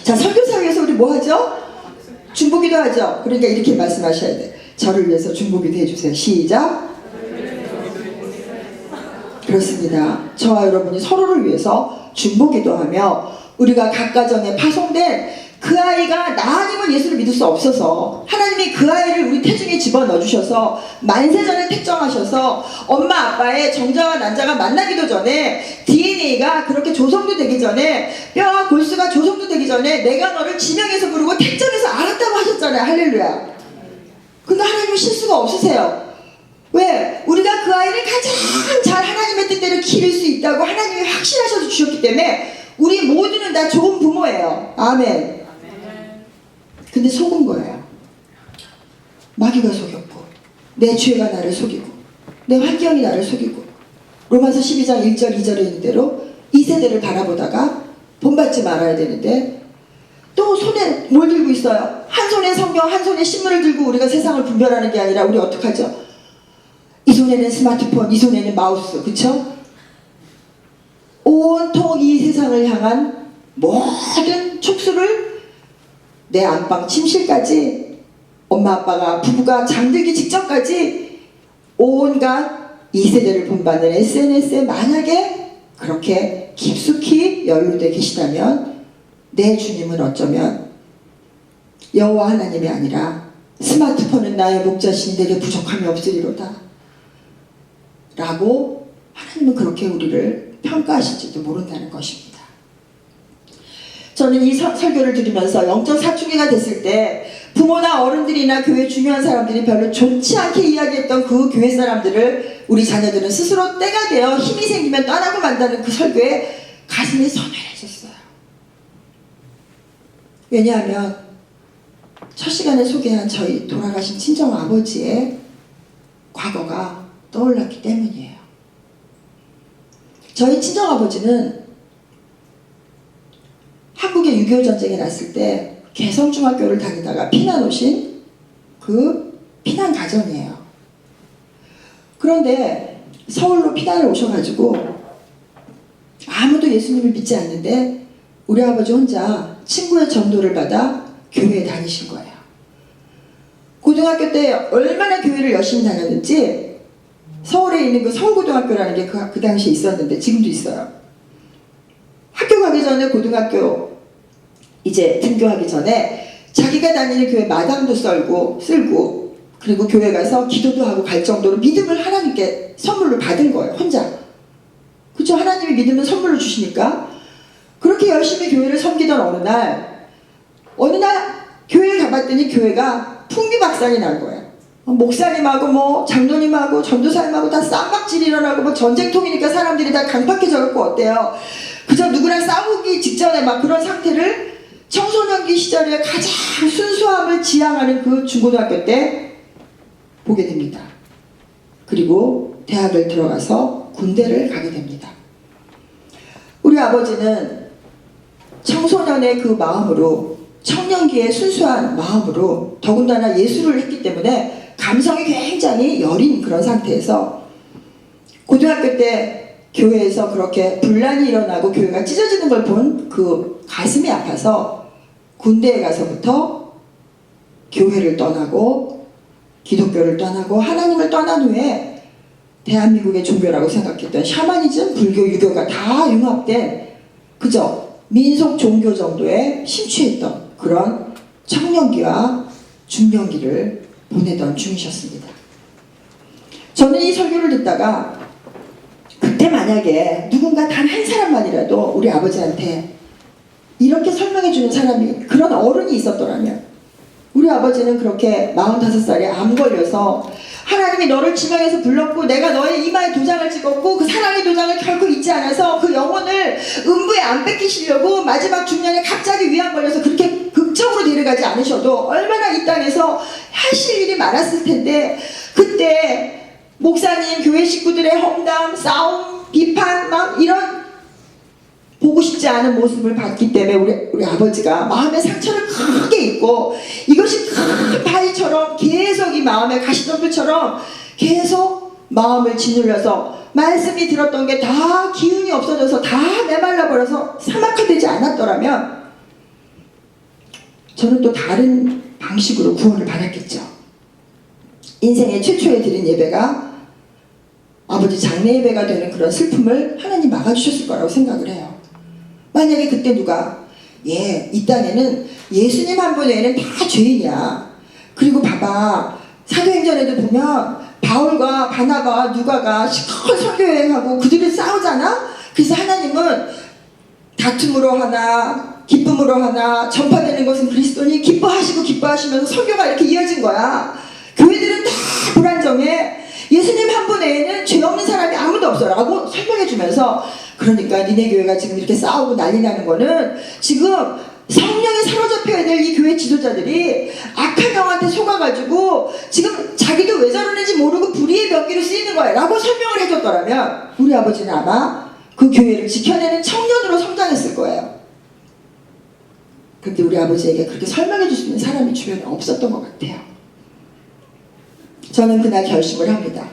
자, 선교사 위해서 우리 뭐 하죠? 중보기도 하죠. 그러니까 이렇게 말씀하셔야 돼. 저를 위해서 중보기도 해주세요. 시작. 그렇습니다. 저와 여러분이 서로를 위해서 중보기도 하며 우리가 각 가정에 파송된 그 아이가 나 아니면 예수를 믿을 수 없어서 하나님이 그 아이를 우리 태중에 집어넣어 주셔서 만세전에 택정하셔서 엄마 아빠의 정자와 난자가 만나기도 전에 DNA가 그렇게 조성도 되기 전에 뼈와 골수가 조성도 되기 전에 내가 너를 지명해서 부르고 택정해서 알았다고 하셨잖아요. 할렐루야. 근데 하나님은 실수가 없으세요. 왜? 우리가 그 아이를 가장 잘 하나님의 뜻대로 기를 수 있다고 하나님이 확신하셔서 주셨기 때문에 우리 모두는 다 좋은 부모예요. 아멘. 근데 속은 거예요. 마귀가 속였고 내 죄가 나를 속이고 내 환경이 나를 속이고 로마서 12장 1절 2절에 있는 대로 이 세대를 바라보다가 본받지 말아야 되는데 또 손에 뭘 들고 있어요? 한 손에 성경 한 손에 신문을 들고 우리가 세상을 분별하는 게 아니라 우리 어떡하죠? 이 손에는 스마트폰 이 손에는 마우스 그쵸? 온통 이 세상을 향한 모든 촉수를 내 안방 침실까지 엄마 아빠가 부부가 잠들기 직전까지 온갖 이 세대를 본받는 SNS에 만약에 그렇게 깊숙이 연루되어 계시다면 내 주님은 어쩌면 여호와 하나님이 아니라 스마트폰은 나의 목자시니 내게 부족함이 없으리로다 라고 하나님은 그렇게 우리를 평가하실지도 모른다는 것입니다. 저는 이 설교를 들으면서 영적 사춘기가 됐을 때 부모나 어른들이나 교회 중요한 사람들이 별로 좋지 않게 이야기했던 그 교회 사람들을 우리 자녀들은 스스로 때가 되어 힘이 생기면 떠나고 만다는 그 설교에 가슴이 서늘해졌어요. 왜냐하면 첫 시간에 소개한 저희 돌아가신 친정 아버지의 과거가 떠올랐기 때문이에요. 저희 친정 아버지는 한국의 6.25 전쟁이 났을 때 개성중학교를 다니다가 피난 오신 그 피난 가정이에요. 그런데 서울로 피난을 오셔가지고 아무도 예수님을 믿지 않는데 우리 아버지 혼자 친구의 전도를 받아 교회에 다니신 거예요. 고등학교 때 얼마나 교회를 열심히 다녔는지 서울에 있는 그 서울고등학교라는 게 그 당시에 있었는데 지금도 있어요. 학교 가기 전에 고등학교 이제 등교하기 전에 자기가 다니는 교회 마당도 쓸고 그리고 교회 가서 기도도 하고 갈 정도로 믿음을 하나님께 선물로 받은 거예요. 혼자. 그렇죠? 하나님이 믿음을 선물로 주시니까 그렇게 열심히 교회를 섬기던 어느 날 교회를 가봤더니 교회가 풍비박산이 난 거예요. 목사님하고 뭐 장로님하고 전도사님하고 다 쌈박질이 일어나고 뭐 전쟁통이니까 사람들이 다 강팍해져갖고 어때요? 그저 누구랑 싸우기 직전에 막 그런 상태를 청소년기 시절에 가장 순수함을 지향하는 그 중고등학교 때 보게 됩니다. 그리고 대학을 들어가서 군대를 가게 됩니다. 우리 아버지는 청소년의 그 마음으로 청년기의 순수한 마음으로 더군다나 예술을 했기 때문에 감성이 굉장히 여린 그런 상태에서 고등학교 때 교회에서 그렇게 분란이 일어나고 교회가 찢어지는 걸 본 그 가슴이 아파서 군대에 가서부터 교회를 떠나고 기독교를 떠나고 하나님을 떠난 후에 대한민국의 종교라고 생각했던 샤머니즘, 불교, 유교가 다 융합된 그저 민속 종교 정도에 심취했던 그런 청년기와 중년기를 보내던 중이셨습니다. 저는 이 설교를 듣다가 그때 만약에 누군가 단 한 사람만이라도 우리 아버지한테 이렇게 설명해 주는 사람이 그런 어른이 있었더라면 우리 아버지는 그렇게 45살에 암 걸려서 하나님 하나님이 너를 지명해서 불렀고 내가 너의 이마에 도장을 찍었고 그 사랑의 도장을 결코 잊지 않아서 그 영혼을 음부에 안 뺏기시려고 마지막 중년에 갑자기 위암 걸려서 그렇게 극적으로 데려가지 않으셔도 얼마나 이 땅에서 하실 일이 많았을 텐데 그때 목사님, 교회 식구들의 험담, 싸움, 비판 막 이런 보고 싶지 않은 모습을 봤기 때문에 우리 아버지가 마음의 상처를 크게 입고 이것이 큰 바위처럼 계속 이 마음의 가시덤불처럼 계속 마음을 짓눌려서 말씀이 들었던 게 다 기운이 없어져서 다 메말라 버려서 사막화되지 않았더라면 저는 또 다른 방식으로 구원을 받았겠죠. 인생의 최초에 드린 예배가 아버지 장례 예배가 되는 그런 슬픔을 하나님 막아주셨을 거라고 생각을 해요. 만약에 그때 누가 이 땅에는 예수님 한 분 외에는 다 죄인이야. 그리고 봐봐 사도행전에도 보면 바울과 바나바와 누가가 시커먼 선교여행하고 그들이 싸우잖아. 그래서 하나님은 다툼으로 하나 기쁨으로 하나 전파되는 것은 그리스도니 기뻐하시고 기뻐하시면서 선교가 이렇게 이어진 거야. 교회들은 다 불안정해. 예수님 한 분 외에는 죄 없는 사람이 아무도 없어 라고 설명해 주면서 그러니까 니네 교회가 지금 이렇게 싸우고 난리 나는 거는 지금 성령에 사로잡혀야 될 이 교회 지도자들이 악한 영한테 속아가지고 지금 자기도 왜 저러는지 모르고 불의의 병기로 쓰이는 거야 라고 설명을 해줬더라면 우리 아버지는 아마 그 교회를 지켜내는 청년으로 성장했을 거예요. 근데 우리 아버지에게 그렇게 설명해 줄 수 있는 사람이 주변에 없었던 것 같아요. 저는 그날 결심을 합니다.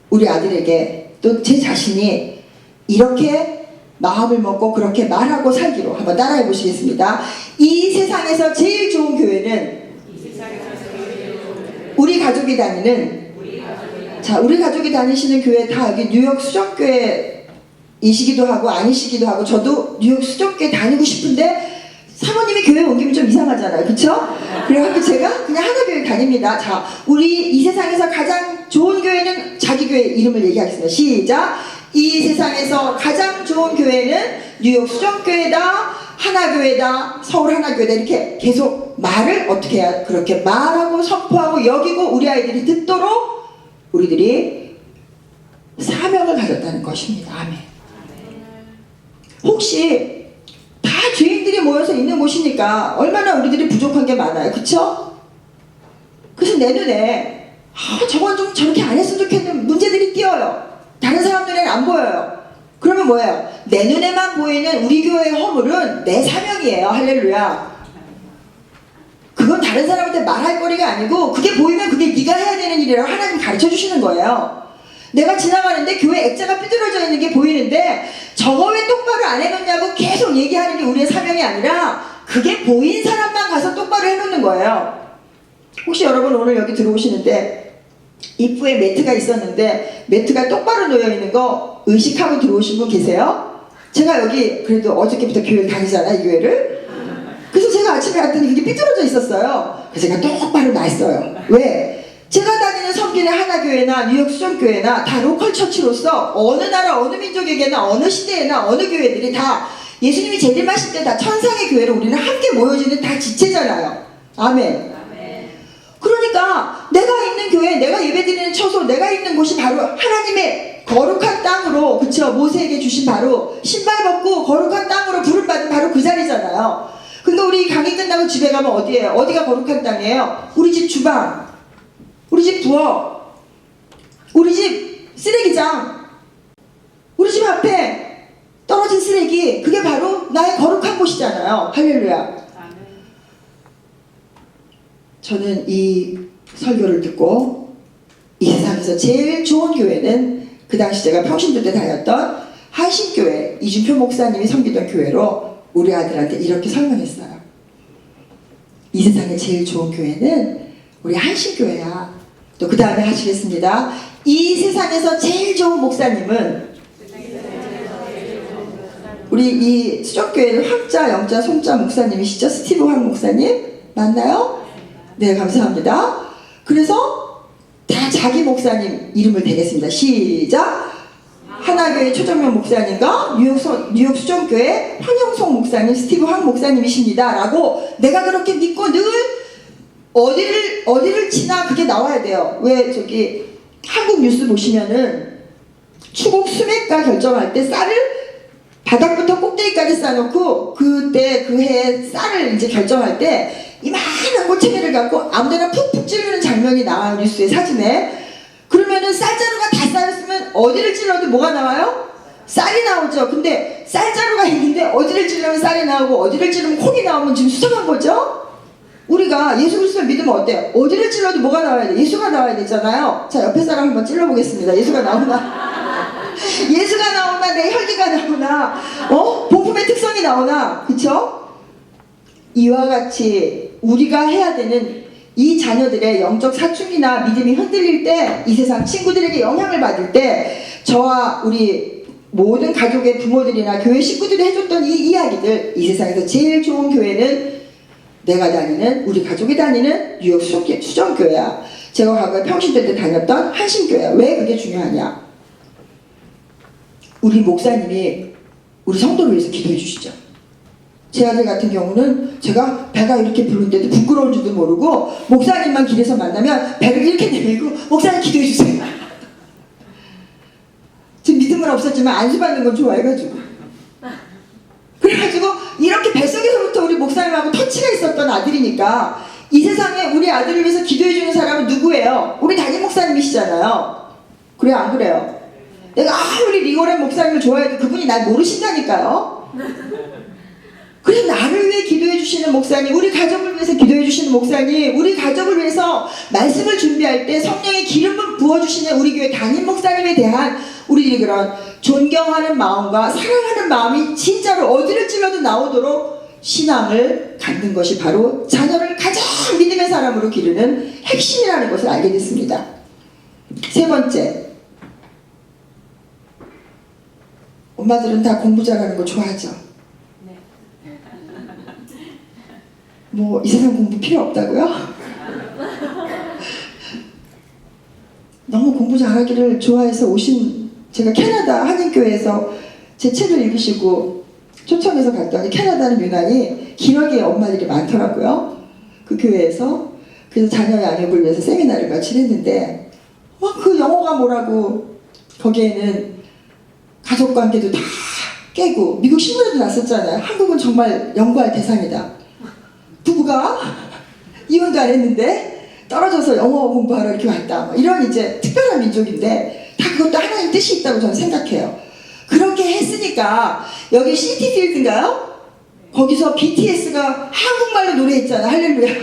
우리 아들에게 또 제 자신이 이렇게 마음을 먹고 그렇게 말하고 살기로 한번 따라해 보시겠습니다. 이 세상에서 제일 좋은 교회는 우리 가족이 다니는 우리 가족이 다니시는 교회 다 여기 뉴욕 수정교회이시기도 하고 아니시기도 하고 저도 뉴욕 수정교회 다니고 싶은데 사모님이 교회 옮기면 좀 이상하잖아요. 그쵸? 그래갖고 제가 그냥 하나교회 다닙니다. 자, 우리 이 세상에서 가장 좋은 교회는 자기 교회 이름을 얘기하겠습니다. 시작! 이 세상에서 가장 좋은 교회는 뉴욕 수정교회다, 하나교회다, 서울 하나교회다 이렇게 계속 말을 어떻게 해야 그렇게 말하고 선포하고 여기고 우리 아이들이 듣도록 우리들이 사명을 가졌다는 것입니다. 아멘. 혹시 다 죄인들이 모여서 있는 곳이니까 얼마나 우리들이 부족한 게 많아요. 그쵸? 그래서 내 눈에 저건 좀 저렇게 안 했으면 좋겠는 문제들이 띄어요. 다른 사람들에는 안 보여요. 그러면 뭐예요? 내 눈에만 보이는 우리 교회의 허물은 내 사명이에요. 할렐루야. 그건 다른 사람한테 말할 거리가 아니고 그게 보이면 그게 네가 해야 되는 일이라고 하나님 가르쳐 주시는 거예요. 내가 지나가는데 교회 액자가 삐뚤어져 있는 게 보이는데 저거 왜 똑바로 안 해놓냐고 계속 얘기하는 게 우리의 사명이 아니라 그게 보인 사람만 가서 똑바로 해놓는 거예요. 혹시 여러분 오늘 여기 들어오시는데 입구에 매트가 있었는데 매트가 똑바로 놓여있는 거 의식하고 들어오신 분 계세요? 제가 여기 그래도 어저께부터 교회를 다니잖아 이 교회를. 그래서 제가 아침에 왔더니 그게 삐뚤어져 있었어요. 그래서 제가 똑바로 놨어요. 왜? 제가 다니는 섬기는 하나교회나 뉴욕 수정교회나 다 로컬 처치로서 어느 나라 어느 민족에게나 어느 시대에나 어느 교회들이 다 예수님이 재림하실 때 다 천상의 교회로 우리는 함께 모여지는 다 지체잖아요. 아멘. 그러니까 내가 있는 교회, 내가 예배드리는 처소, 내가 있는 곳이 바로 하나님의 거룩한 땅으로, 그쵸? 모세에게 주신 바로 신발 벗고 거룩한 땅으로 부름받은 바로 그 자리잖아요. 근데 우리 강의 끝나고 집에 가면 어디예요? 어디가 거룩한 땅이에요? 우리 집 주방, 우리 집 부엌, 우리 집 쓰레기장, 우리 집 앞에 떨어진 쓰레기, 그게 바로 나의 거룩한 곳이잖아요. 할렐루야. 저는 이 설교를 듣고 이 세상에서 제일 좋은 교회는 그 당시 제가 평신도 때 다녔던 한신교회 이준표 목사님이 섬기던 교회로 우리 아들한테 이렇게 설명했어요. 이 세상에 제일 좋은 교회는 우리 한신교회야. 또 그 다음에 하시겠습니다. 이 세상에서 제일 좋은 목사님은 우리 이 수정교회는 황자, 영자, 송자 목사님이시죠? 스티브 황 목사님 맞나요? 네, 감사합니다. 그래서 다 자기 목사님 이름을 대겠습니다. 시작! 하나교회 최정면 목사님과 뉴욕 수정교회 황영송 목사님, 스티브 황 목사님이십니다. 라고 내가 그렇게 믿고 늘 어디를 치나 그게 나와야 돼요. 왜 저기 한국 뉴스 보시면은 추국 수매가 결정할 때 쌀을 바닥부터 꼭대기까지 쌓아놓고 그때 그 해에 쌀을 이제 결정할 때 이만한 꼬챙이를 갖고 아무데나 푹푹 찌르는 장면이 나와요, 뉴스에, 사진에. 그러면은 쌀자루가 다 쌓였으면 어디를 찔러도 뭐가 나와요? 쌀이 나오죠. 근데 쌀자루가 있는데 어디를 찌르면 쌀이 나오고 어디를 찌르면 콩이 나오면 지금 수상한 거죠? 우리가 예수 그리스도를 믿으면 어때요? 어디를 찔러도 뭐가 나와야 돼? 예수가 나와야 되잖아요. 자, 옆에 사람 한번 찔러보겠습니다. 예수가 나오나? 예수가 나오나? 내 혈기가 나오나? 복음의 특성이 나오나? 그쵸? 이와 같이 우리가 해야 되는 이 자녀들의 영적 사춘기나 믿음이 흔들릴 때, 이 세상 친구들에게 영향을 받을 때, 저와 우리 모든 가족의 부모들이나 교회 식구들이 해줬던 이 이야기들, 이 세상에서 제일 좋은 교회는 내가 다니는, 우리 가족이 다니는 뉴욕 수정교회야. 제가 과거에 평신대 때 다녔던 한신교회야. 왜 그게 중요하냐? 우리 목사님이 우리 성도를 위해서 기도해 주시죠. 제 아들 같은 경우는 제가 배가 이렇게 부른데도 부끄러울 줄도 모르고 목사님만 길에서 만나면 배를 이렇게 내밀고 목사님 기도해 주세요. 지금 믿음은 없었지만 안수받는 건 좋아해가지고, 그래가지고 이렇게 뱃속에서부터 우리 목사님하고 터치가 있었던 아들이니까 이 세상에 우리 아들을 위해서 기도해주는 사람은 누구예요? 우리 담임 목사님이시잖아요. 그래요, 안 그래요? 내가 아무리 리고렌 목사님을 좋아해도 그분이 날 모르신다니까요. 그래서 나를 위해 기도해 주시는 목사님, 우리 가족을 위해서 기도해 주시는 목사님, 우리 가족을 위해서 말씀을 준비할 때 성령의 기름을 부어주시는 우리 교회 담임 목사님에 대한 우리들이 그런 존경하는 마음과 사랑하는 마음이 진짜로 어디를 찔러도 나오도록 신앙을 갖는 것이 바로 자녀를 가장 믿음의 사람으로 기르는 핵심이라는 것을 알게 됐습니다. 세 번째, 엄마들은 다 공부 잘하는 거 좋아하죠? 뭐 이 세상 공부 필요 없다고요? 너무 공부 잘하기를 좋아해서 오신, 제가 캐나다 한인교회에서 제 책을 읽으시고 초청해서 갔더니 캐나다는 유난히 기러기 엄마들이 많더라고요. 그 교회에서. 그래서 자녀 양육을 위해서 세미나를 며칠 했는데 그 영어가 뭐라고, 거기에는 가족관계도 다 깨고 미국 신문에도 났었잖아요. 한국은 정말 연구할 대상이다. 부부가 이혼도 안 했는데 떨어져서 영어 공부하러 이렇게 왔다. 이런 이제 특별한 민족인데 다 그것도 하나님 뜻이 있다고 저는 생각해요. 그렇게 했으니까 여기 시티필드인가요? 거기서 BTS가 한국말로 노래했잖아. 할렐루야.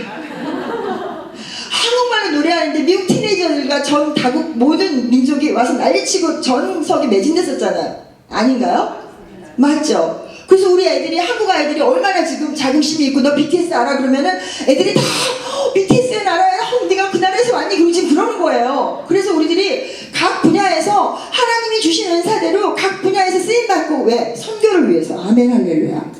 한국말로 노래하는데 미국 티네이저들과 전 다국 모든 민족이 와서 난리치고 전석이 매진됐었잖아요. 아닌가요? 맞죠? 그래서 우리 애들이, 한국 아이들이 얼마나 지금 자긍심이 있고 너 BTS 알아? 그러면은 애들이 다 BTS는 알아요. 네가 그 나라에서 왔니? 그리고 지금 그러는 거예요. 그래서 우리들이 각 분야에서 하나님이 주신 은사대로 각 분야에서 쓰임받고, 왜? 선교를 위해서. 아멘 할렐루야.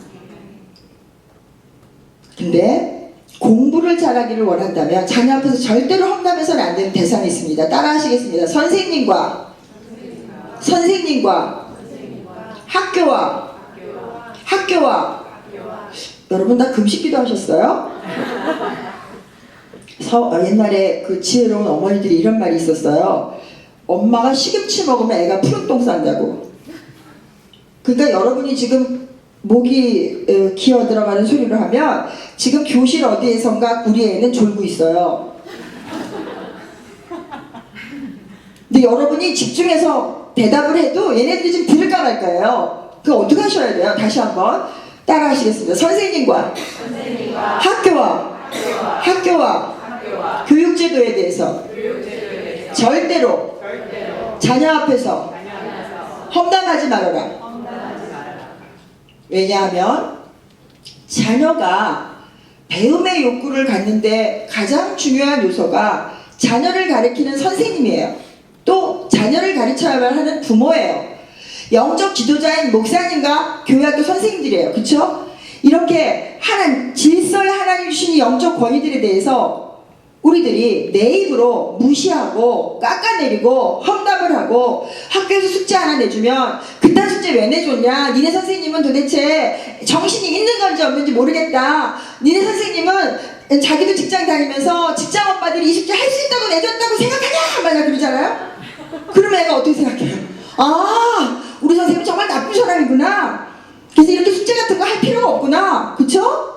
근데 공부를 잘하기를 원한다면 자녀 앞에서 절대로 험담해서는 안 되는 대상이 있습니다. 따라 하시겠습니다. 선생님과 학교와 여러분 다 금식기도 하셨어요? 옛날에 그 지혜로운 어머니들이 이런 말이 있었어요. 엄마가 시금치 먹으면 애가 푸른똥 싼다고. 그러니까 여러분이 지금 목이 기어 들어가는 소리를 하면 지금 교실 어디에선가 우리 애는 졸고 있어요. 근데 여러분이 집중해서 대답을 해도 얘네들이 지금 들을까 말까요. 그거 어떻게 하셔야 돼요? 다시 한번 따라 하시겠습니다. 선생님과 학교와 교육제도에 대해서 절대로 자녀 앞에서 험담하지 말아라. 왜냐하면 자녀가 배움의 욕구를 갖는데 가장 중요한 요소가 자녀를 가르치는 선생님이에요. 또 자녀를 가르쳐야만 하는 부모예요. 영적 지도자인 목사님과 교회학교 선생님들이에요. 그쵸? 이렇게 질서의 하나님 주신 영적 권위들에 대해서 우리들이 내 입으로 무시하고 깎아내리고 험담을 하고, 학교에서 숙제 하나 내주면 그딴 숙제 왜 내줬냐, 니네 선생님은 도대체 정신이 있는 건지 없는지 모르겠다, 니네 선생님은 자기도 직장 다니면서 직장 오빠들이 이 숙제 할 수 있다고 내줬다고 생각하냐, 만약 그러잖아요. 아이가 어떻게 생각해요? 아, 우리 선생님 정말 나쁜 사람이구나. 그래서 이렇게 숙제 같은 거 할 필요가 없구나. 그쵸?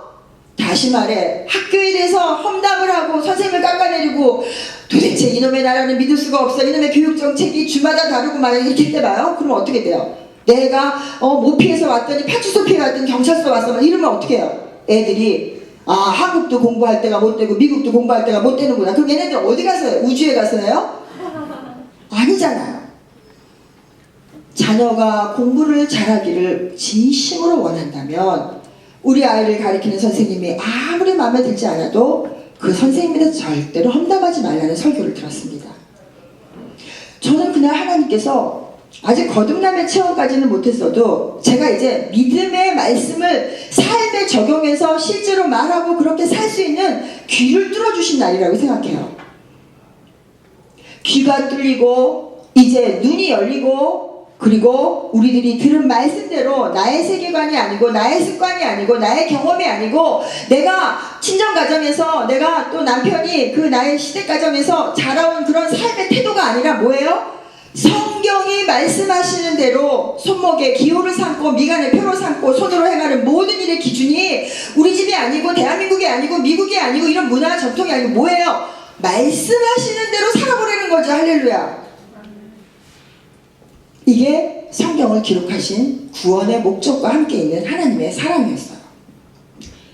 다시 말해, 학교에 대해서 험담을 하고 선생님을 깎아내리고 도대체 이놈의 나라는 믿을 수가 없어. 이놈의 교육정책이 주마다 다르고 막 이렇게 해봐요. 그러면 어떻게 돼요? 내가 모피에서 왔더니 파출소 피해 왔더니 경찰서 왔어. 막 이러면 어떻게 해요? 애들이 한국도 공부할 때가 못 되고 미국도 공부할 때가 못 되는구나. 그럼 얘네들 어디 가서요? 우주에 가서요? 아니잖아요. 자녀가 공부를 잘하기를 진심으로 원한다면 우리 아이를 가르치는 선생님이 아무리 마음에 들지 않아도 그 선생님에 대해서 절대로 험담하지 말라는 설교를 들었습니다. 저는 그날 하나님께서 아직 거듭남의 체험까지는 못했어도 제가 이제 믿음의 말씀을 삶에 적용해서 실제로 말하고 그렇게 살 수 있는 귀를 뚫어주신 날이라고 생각해요. 귀가 뚫리고 이제 눈이 열리고 그리고 우리들이 들은 말씀대로 나의 세계관이 아니고 나의 습관이 아니고 나의 경험이 아니고 내가 친정가정에서 내가 또 남편이 그 나의 시댁가정에서 자라온 그런 삶의 태도가 아니라 뭐예요? 성경이 말씀하시는 대로 손목에 기호를 삼고 미간에 표를 삼고 손으로 행하는 모든 일의 기준이 우리 집이 아니고 대한민국이 아니고 미국이 아니고 이런 문화 전통이 아니고 뭐예요? 말씀하시는 대로 살아보려는 거죠. 할렐루야. 이게 성경을 기록하신 구원의 목적과 함께 있는 하나님의 사랑이었어요.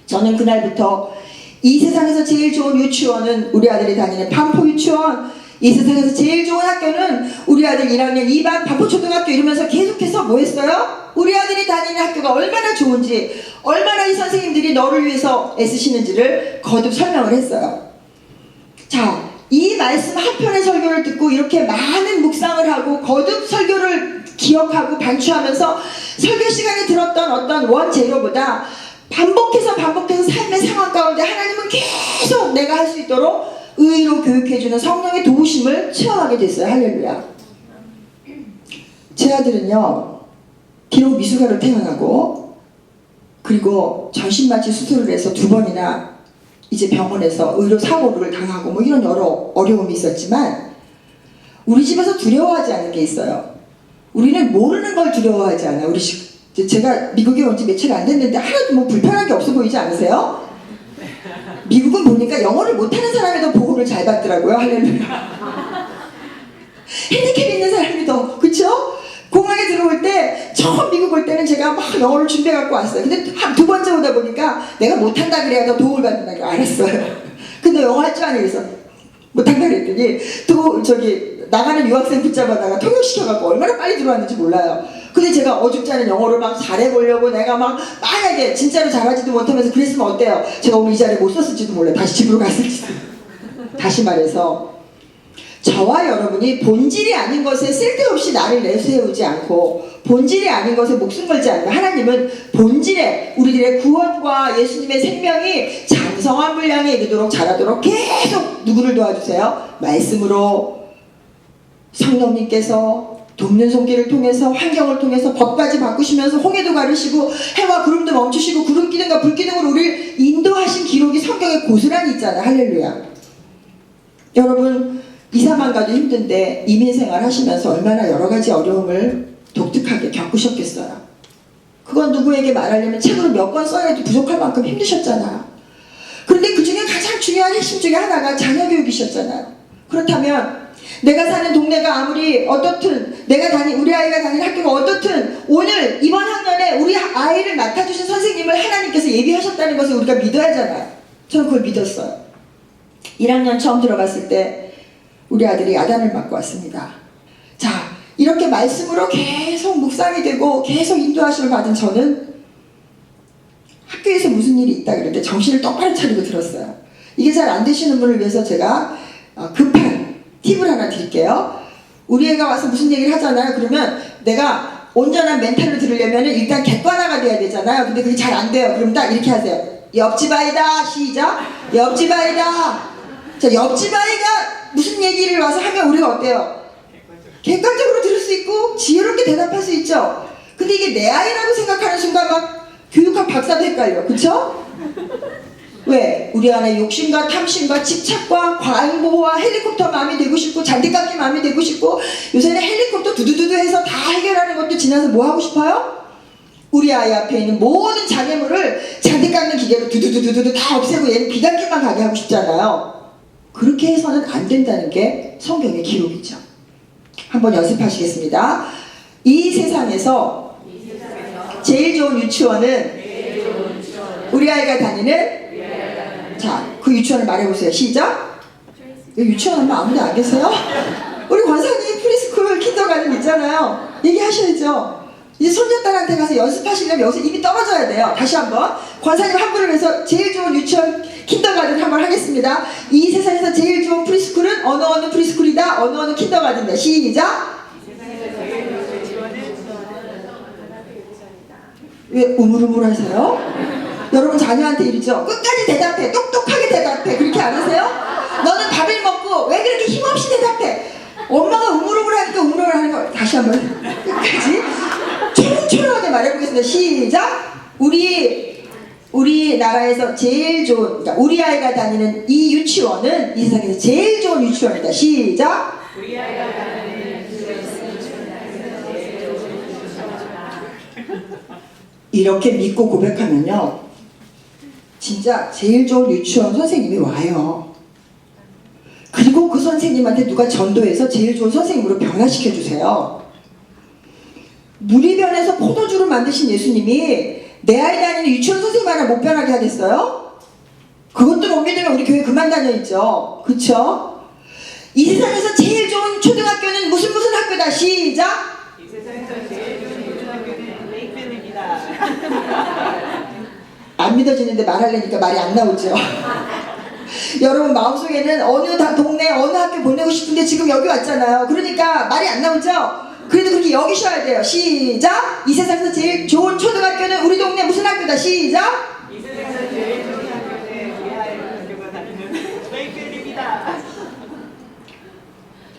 저는 그날부터 이 세상에서 제일 좋은 유치원은 우리 아들이 다니는 반포 유치원, 이 세상에서 제일 좋은 학교는 우리 아들 1학년 2반 반포초등학교 이러면서 계속해서 뭐 했어요? 우리 아들이 다니는 학교가 얼마나 좋은지, 얼마나 이 선생님들이 너를 위해서 애쓰시는지를 거듭 설명을 했어요. 자, 이 말씀 한 편의 설교를 듣고 이렇게 많은 묵상을 하고 거듭 설교를 기억하고 반추하면서 설교 시간에 들었던 어떤 원재료보다 반복해서 삶의 상황 가운데 하나님은 계속 내가 할 수 있도록 의로 교육해주는 성령의 도우심을 체험하게 됐어요. 할렐루야. 제 아들은요, 비록 미숙아로 태어나고 그리고 전신마취 수술을 해서 2번이나 이제 병원에서 의료 사고를 당하고 뭐 이런 여러 어려움이 있었지만 우리 집에서 두려워하지 않은 게 있어요. 우리는 모르는 걸 두려워하지 않아요. 제가 미국에 온 지 며칠 안 됐는데 하나도 뭐 불편한 게 없어 보이지 않으세요? 미국은 보니까 영어를 못하는 사람에도 보호를 잘 받더라고요. 할렐루야. 핸디캡 있는 사람이 더, 그쵸? 공항에 들어올 때 처음 미국 올 때는 제가 막 영어를 준비해 갖고 왔어요. 근데 한 2번째 오다 보니까 내가 못한다 그래야 더 도움을 받는다고 알았어요. 근데 영어 할 줄 아니 그래서 못한다 그랬더니 또 나가는 유학생 붙잡아다가 통역시켜갖고 얼마나 빨리 들어왔는지 몰라요. 근데 제가 어줍지 않은 영어를 막 잘해보려고 내가 막 만약에 진짜로 잘하지도 못하면서 그랬으면 어때요? 제가 오늘 이 자리에 못 썼을지도 몰라요. 다시 집으로 갔을지도. 다시 말해서 저와 여러분이 본질이 아닌 것에 쓸데없이 나를 내세우지 않고 본질이 아닌 것에 목숨 걸지 않는 하나님은 본질에 우리들의 구원과 예수님의 생명이 장성한 분량에 이르도록 자라도록 계속 누구를 도와주세요? 말씀으로 성령님께서 돕는 손길을 통해서 환경을 통해서 법까지 바꾸시면서 홍해도 가르시고 해와 구름도 멈추시고 구름 기둥과 불 기둥으로 우리를 인도하신 기록이 성경에 고스란히 있잖아요. 할렐루야. 여러분 2, 3만 가도 힘든데 이민생활 하시면서 얼마나 여러가지 어려움을 독특하게 겪으셨겠어요. 그건 누구에게 말하려면 책으로 몇 권 써야 해도 부족할 만큼 힘드셨잖아요. 그런데 그 중에 가장 중요한 핵심 중에 하나가 자녀교육이셨잖아요. 그렇다면 내가 사는 동네가 아무리 어떻든 우리 아이가 다니는 학교가 어떻든 오늘 이번 학년에 우리 아이를 맡아주신 선생님을 하나님께서 예비하셨다는 것을 우리가 믿어야 하잖아요. 저는 그걸 믿었어요. 1학년 처음 들어갔을 때 우리 아들이 야단을 맞고 왔습니다. 자, 이렇게 말씀으로 계속 묵상이 되고 계속 인도하심을 받은 저는 학교에서 무슨 일이 있다 그럴 때 정신을 똑바로 차리고 들었어요. 이게 잘 안 되시는 분을 위해서 제가 급한 팁을 하나 드릴게요. 우리 애가 와서 무슨 얘기를 하잖아요. 그러면 내가 온전한 멘탈로 들으려면 일단 객관화가 돼야 되잖아요. 근데 그게 잘 안 돼요. 그럼 딱 이렇게 하세요. 옆집 아이다. 시작. 옆집 아이다. 자, 옆집 아이가 무슨 얘기를 와서 하면 우리가 어때요? 객관적으로 들을 수 있고 지혜롭게 대답할 수 있죠. 근데 이게 내 아이라고 생각하는 순간 막 교육학 박사도 헷갈려. 그쵸? 왜? 우리 안에 욕심과 탐심과 집착과 과잉보호와 헬리콥터 마음이 되고 싶고 잔디깎기 마음이 되고 싶고 요새는 헬리콥터 두두두두 해서 다 해결하는 것도 지나서 뭐 하고 싶어요? 우리 아이 앞에 있는 모든 장애물을 잔디 깎는 기계로 두두두두두 다 없애고 얘는 비단길만 가게 하고 싶잖아요. 그렇게 해서는 안 된다는 게 성경의 기록이죠. 한번 연습하시겠습니다. 이 세상에서 제일 좋은 유치원은 우리 아이가 다니는 자, 그 유치원을 말해보세요. 시작. 유치원 하면 아무도 안 계세요? 우리 권사님 프리스쿨 킨더가든 있잖아요. 얘기하셔야죠. 이제 손녀딸한테 가서 연습하시려면 여기서 입이 떨어져야 돼요. 다시 한번 권사님 한 분을 위해서 제일 좋은 유치원 킨더가든 한번 하겠습니다. 이 세상에서 제일 좋은 프리스쿨은 어느 프리스쿨이다. 어느 킨더가든이다. 시작. 왜 우물우물하세요? 여러분 자녀한테 이러죠. 끝까지 대답해. 똑똑하게 대답해. 그렇게 안 하세요? 너는 밥을 먹고 왜 그렇게 힘없이 대답해? 엄마가 우물우물하니까 우물우물하는 거 다시 한번 끝까지 초롱초롱하게 말해보겠습니다. 시작. 우리 나라에서 제일 좋은, 그러니까 우리 아이가 다니는 이 유치원은 이 세상에서 제일 좋은 유치원이다. 시작. 우리 아이가 다니는 이렇게 믿고 고백하면요, 진짜 제일 좋은 유치원 선생님이 와요. 그리고 그 선생님한테 누가 전도해서 제일 좋은 선생님으로 변화시켜 주세요. 무리변에서 포도주를 만드신 예수님이 내 아이 다니는 유치원 선생님 하나 못 변하게 하겠어요? 그것도 못 믿으면 우리 교회 그만 다녀 있죠. 그쵸? 이 세상에서 제일 좋은 초등학교는 무슨 학교다. 시작. 이 세상에서 제일 좋은 초등학교는 레이크입니다. 안 믿어지는데 말하려니까 말이 안 나오죠. 여러분 마음속에는 어느 동네 어느 학교 보내고 싶은데 지금 여기 왔잖아요. 그러니까 말이 안 나오죠. 그래도 그렇게 여기셔야 돼요. 시작. 이 세상에서 제일 좋은 초등학교는 우리 동네 무슨 학교다. 시작. 이 세상에서 제일 좋은 학교는 우리 아이 학교가 다니는 레이크입니다.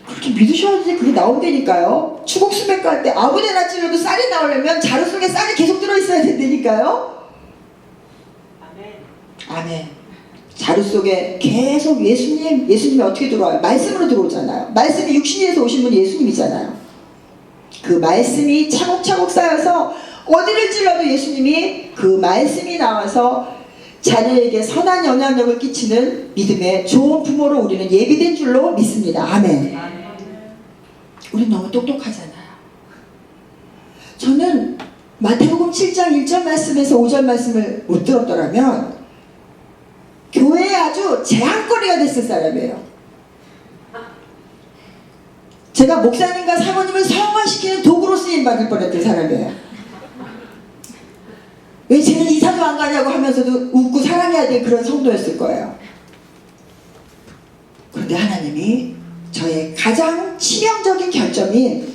그렇게 믿으셔야지 그게 나온다니까요. 추국 수백과 할 때 아무데나 찔러도 쌀이 나오려면 자루 속에 쌀이 계속 들어있어야 된다니까요. 아멘. 자루 속에 계속 예수님이 어떻게 들어와요? 말씀으로 들어오잖아요. 말씀이 육신에서 오신 분이 예수님이잖아요. 그 말씀이 차곡차곡 쌓여서 어디를 찔러도 예수님이 그 말씀이 나와서 자녀에게 선한 영향력을 끼치는 믿음의 좋은 부모로 우리는 예비된 줄로 믿습니다. 아멘. 우린 너무 똑똑하잖아요. 저는 마태복음 7장 1절 말씀에서 5절 말씀을 못 들었더라면 교회에 아주 재앙거리가 됐을 사람이에요. 제가 목사님과 사모님을 성화시키는 도구로 쓰임받을 뻔했던 사람이에요. 왜 쟤는 이사도 안 가냐고 하면서도 웃고 사랑해야 될 그런 성도였을 거예요. 그런데 하나님이 저의 가장 치명적인 결점인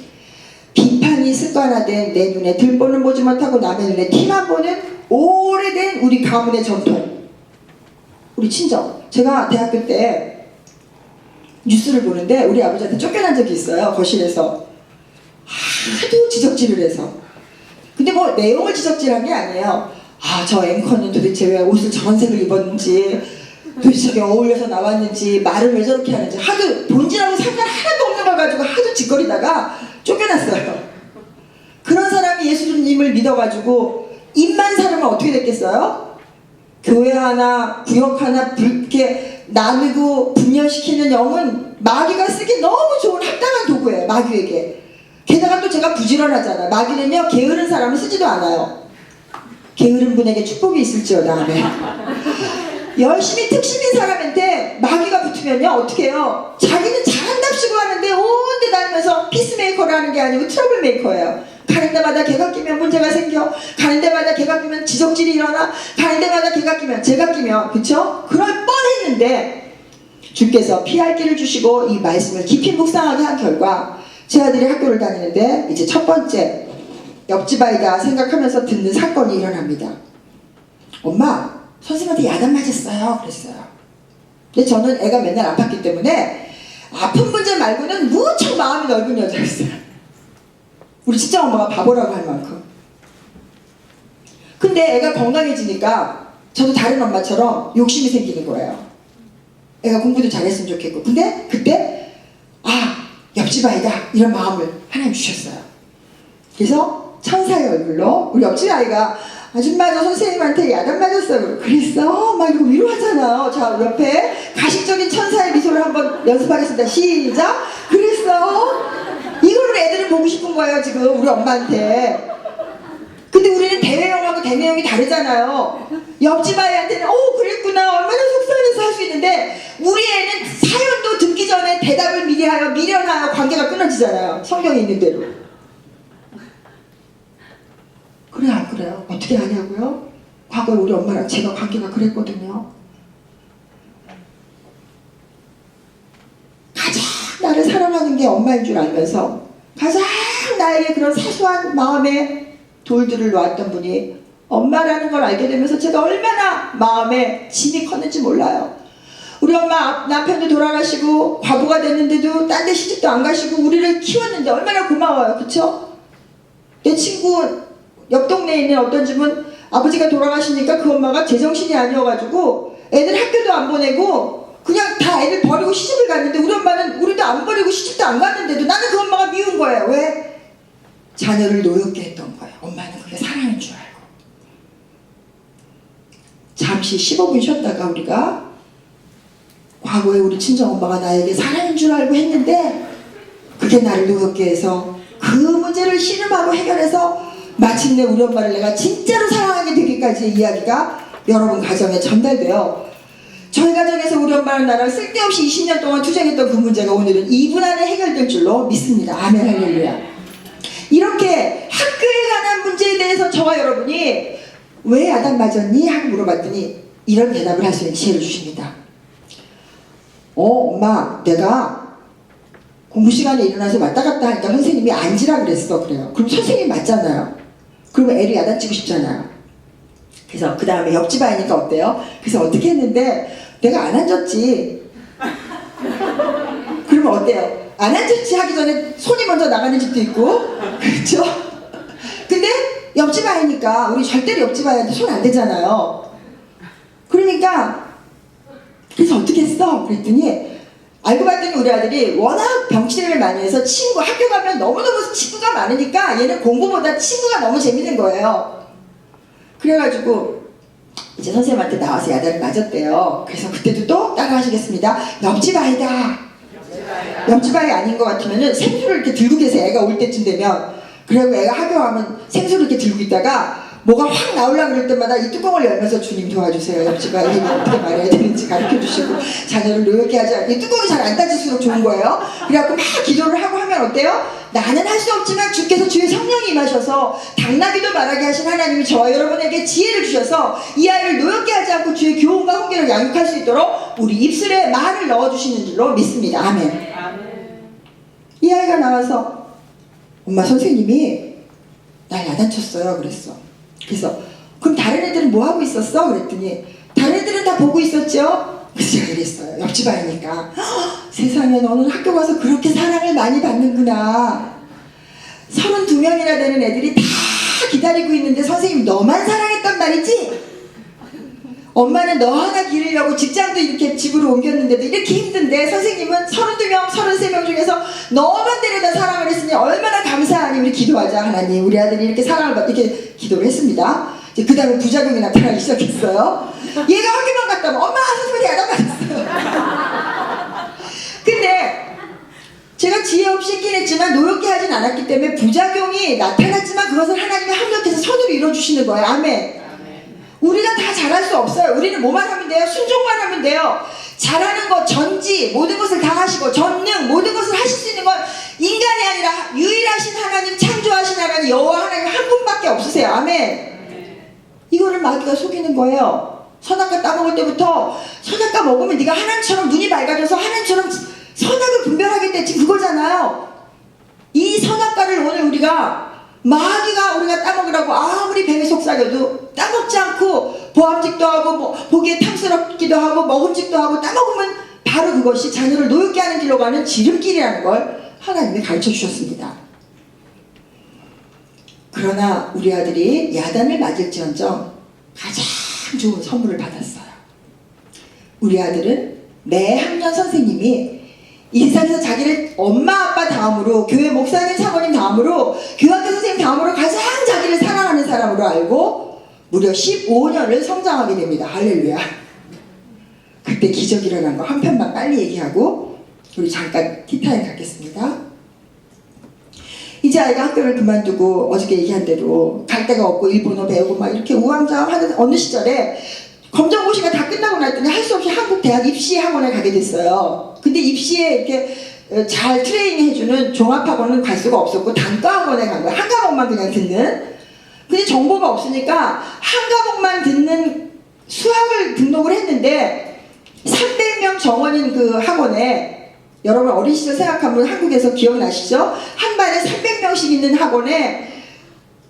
비판이 습관화된 내 눈에 들보는 보지 못하고 남의 눈에 티만 보는 오래된 우리 가문의 전통, 우리 친정, 제가 대학교 때 뉴스를 보는데 우리 아버지한테 쫓겨난 적이 있어요. 거실에서 하도 지적질을 해서. 근데 뭐 내용을 지적질한 게 아니에요. 아, 저 앵커는 도대체 왜 옷을 저런 색을 입었는지, 도대체 저게 어울려서 나왔는지, 말을 왜 저렇게 하는지, 하도 본질하고 상관 하나도 없는 걸 가지고 하도 짓거리다가 쫓겨났어요. 그런 사람이 예수님을 믿어가지고 입만 살으면 어떻게 됐겠어요? 교회 하나, 구역 하나 이렇게 나누고 분열시키는 영은 마귀가 쓰기 너무 좋은 합당한 도구예요. 마귀에게. 게다가 또 제가 부지런하잖아요. 마귀는요, 게으른 사람을 쓰지도 않아요. 게으른 분에게 축복이 있을지어다. 아멘. 열심히 특심인 사람한테 마귀가 붙으면요, 어떻게 해요? 자기는 잘한답시고 하는데 온데 다니면서 피스메이커라는 게 아니고 트러블 메이커예요. 가는 데마다 개가 끼면 문제가 생겨. 가는 데마다 개가 끼면 지적질이 일어나. 가는 데마다 개가 끼면 제가 끼면, 그쵸? 그럴 뻔했는데 주께서 피할 길을 주시고 이 말씀을 깊이 묵상하게 한 결과 제 아들이 학교를 다니는데 이제 첫 번째 옆집 아이다 생각하면서 듣는 사건이 일어납니다. 엄마, 선생님한테 야단 맞았어요. 그랬어요. 근데 저는 애가 맨날 아팠기 때문에 아픈 문제 말고는 무척 마음이 넓은 여자였어요. 우리 친정엄마가 바보라고 할 만큼. 근데 애가 건강해지니까 저도 다른 엄마처럼 욕심이 생기는 거예요. 애가 공부도 잘했으면 좋겠고. 근데 그때 옆집 아이다 이런 마음을 하나님 주셨어요. 그래서 천사의 얼굴로 우리 옆집 아이가 아줌마 저 선생님한테 야단 맞았어요. 그랬어? 막 이러고 위로하잖아요. 자, 옆에 가식적인 천사의 미소를 한번 연습하겠습니다. 시작! 그랬어? 이거를 애들은 보고 싶은 거예요, 지금 우리 엄마한테. 근데 우리는 대외형하고 대내형이 다르잖아요. 옆집 아이한테는 그랬구나 얼마나 속상해서 할 수 있는데, 우리 애는 사연도 듣기 전에 대답을 미리 하여 미련하여 관계가 끊어지잖아요. 성경에 있는 대로. 그래 안 그래요? 어떻게 하냐고요? 과거에 우리 엄마랑 제가 관계가 그랬거든요. 가장 나를 사랑하는 게 엄마인 줄 알면서 가장 나에게 그런 사소한 마음에 돌들을 놓았던 분이 엄마라는 걸 알게 되면서 제가 얼마나 마음에 짐이 컸는지 몰라요. 우리 엄마 남편도 돌아가시고 과부가 됐는데도 딴 데 시집도 안 가시고 우리를 키웠는데 얼마나 고마워요. 그쵸? 내 친구 옆 동네에 있는 어떤 집은 아버지가 돌아가시니까 그 엄마가 제정신이 아니어가지고 애들 학교도 안 보내고 그냥 다 애들 버리고 시집을 갔는데, 우리 엄마는 우리도 안 버리고 시집도 안 갔는데도 나는 그 엄마가 미운 거예요. 왜? 자녀를 노엽게 했던 거예요. 엄마는 그게 사랑인 줄 알고. 잠시 15분 쉬었다가 우리가 과거에 우리 친정엄마가 나에게 사랑인 줄 알고 했는데 그게 나를 노엽게 해서 그 문제를 씨름하고 해결해서 마침내 우리 엄마를 내가 진짜로 사랑하게 되기까지의 이야기가 여러분 가정에 전달돼요. 저희 가정에서 우리 엄마랑 나랑 쓸데없이 20년 동안 투쟁했던 그 문제가 오늘은 2분 안에 해결될 줄로 믿습니다. 아멘 할렐루야. 이렇게 학교에 관한 문제에 대해서 저와 여러분이 왜 야단 맞았니? 하고 물어봤더니 이런 대답을 할 수 있는 지혜를 주십니다. 엄마 내가 공부 시간에 일어나서 왔다 갔다 하니까 선생님이 앉으라 그랬어. 그래요. 그럼 선생님이 맞잖아요. 그러면 애를 야단치고 싶잖아요. 그래서 그 다음에 옆집 아이니까 어때요? 그래서 어떻게 했는데 내가 안 앉았지. 그러면 어때요? 안 앉았지 하기 전에 손이 먼저 나가는 집도 있고, 그렇죠? 근데 옆집 아이니까 우리 절대로 옆집 아이한테 손 안 대잖아요. 그러니까 그래서 어떻게 했어? 그랬더니 알고 봤더니 우리 아들이 워낙 병치레를 많이 해서 학교 가면 너무너무 친구가 많으니까 얘는 공부보다 친구가 너무 재밌는 거예요. 그래가지고 이제 선생님한테 나와서 야단을 맞았대요. 그래서 그때도 또 따라 하시겠습니다. 옆집 아이다. 옆집 아이 아닌 것 같으면은 생수를 이렇게 들고 계세요. 애가 올 때쯤 되면. 그리고 애가 학교 가면 생수를 이렇게 들고 있다가 뭐가 확 나오려고 그럴 때마다 이 뚜껑을 열면서 주님 도와주세요. 옆집 아이에게 어떻게 말해야 되는지 가르쳐주시고 자녀를 노엽게 하지 않고 이 뚜껑이 잘 안 닫힐수록 좋은 거예요. 그래갖고 막 기도를 하고 하면 어때요? 나는 할 수 없지만 주께서 주의 성령이 임하셔서 당나귀도 말하게 하신 하나님이 저와 여러분에게 지혜를 주셔서 이 아이를 노엽게 하지 않고 주의 교훈과 훈계를 양육할 수 있도록 우리 입술에 말을 넣어주시는 줄로 믿습니다. 아멘. 이 아이가 나와서 엄마 선생님이 날 야단쳤어요. 그랬어. 그래서 그럼 다른 애들은 뭐 하고 있었어? 그랬더니 다른 애들은 다 보고 있었죠? 그래서 제가 그랬어요. 옆집 아이니까 세상에 너는 학교 가서 그렇게 사랑을 많이 받는구나. 32명이나 되는 애들이 다 기다리고 있는데 선생님 너만 사랑했단 말이지? 엄마는 너 하나 기르려고 직장도 이렇게 집으로 옮겼는데도 이렇게 힘든데 선생님은 32명, 33명 중에서 너만 데려다 사랑을 했으니 얼마나 감사하니. 우리 기도하자. 하나님 우리 아들이 이렇게 사랑을 받 이렇게 기도를 했습니다. 이제 그 다음에 부작용이 나타나기 시작했어요. 얘가 학교만 갔다 오면 엄마 선생님한테 야단 맞았어요. 근데 제가 지혜 없이 했긴 했지만 노엽게 하진 않았기 때문에 부작용이 나타났지만 그것을 하나님이 합력해서 선으로 이뤄주시는 거예요. 아멘. 우리가 다 잘할 수 없어요. 우리는 뭐만 하면 돼요? 순종만 하면 돼요. 잘하는 것, 전지, 모든 것을 다 하시고 전능, 모든 것을 하실 수 있는 건 인간이 아니라 유일하신 하나님, 창조하신 하나님, 여호와 하나님 한 분밖에 없으세요. 아멘. 이거를 마귀가 속이는 거예요. 선악과 따먹을 때부터 선악과 먹으면 네가 하나님처럼 눈이 밝아져서 하나님처럼 선악을 분별하게 되지, 그거잖아요. 이 선악과를 오늘 우리가 따먹으라고 아무리 뱀이 속삭여도 따먹지 않고 보암직도 하고 보기에 탐스럽기도 하고 먹음직도 하고 따먹으면 바로 그것이 자녀를 노엽게 하는 길로 가는 지름길이라는 걸 하나님이 가르쳐 주셨습니다. 그러나 우리 아들이 야단을 맞을지언정 가장 참 좋은 선물을 받았어요. 우리 아들은 매 학년 선생님이 이 세상에서 자기를 엄마 아빠 다음으로, 교회 목사님 사모님 다음으로, 교학교 선생님 다음으로 가장 자기를 사랑하는 사람으로 알고 무려 15년을 성장하게 됩니다. 할렐루야. 그때 기적이 일어난 거 한 편만 빨리 얘기하고 우리 잠깐 티타임 갖겠습니다. 이제 아이가 학교를 그만두고 어저께 얘기한 대로 갈 데가 없고 일본어 배우고 막 이렇게 우왕좌왕하는 어느 시절에 검정고시가 다 끝나고 났더니 할 수 없이 한국 대학 입시 학원에 가게 됐어요. 근데 입시에 이렇게 잘 트레이닝 해주는 종합학원은 갈 수가 없었고 단과 학원에 간 거예요. 한 과목만 그냥 듣는. 근데 정보가 없으니까 한 과목만 듣는 수학을 등록을 했는데 300명 정원인 그 학원에, 여러분 어린 시절 생각하면 한국에서 기억나시죠? 한 반에 300명씩 있는 학원에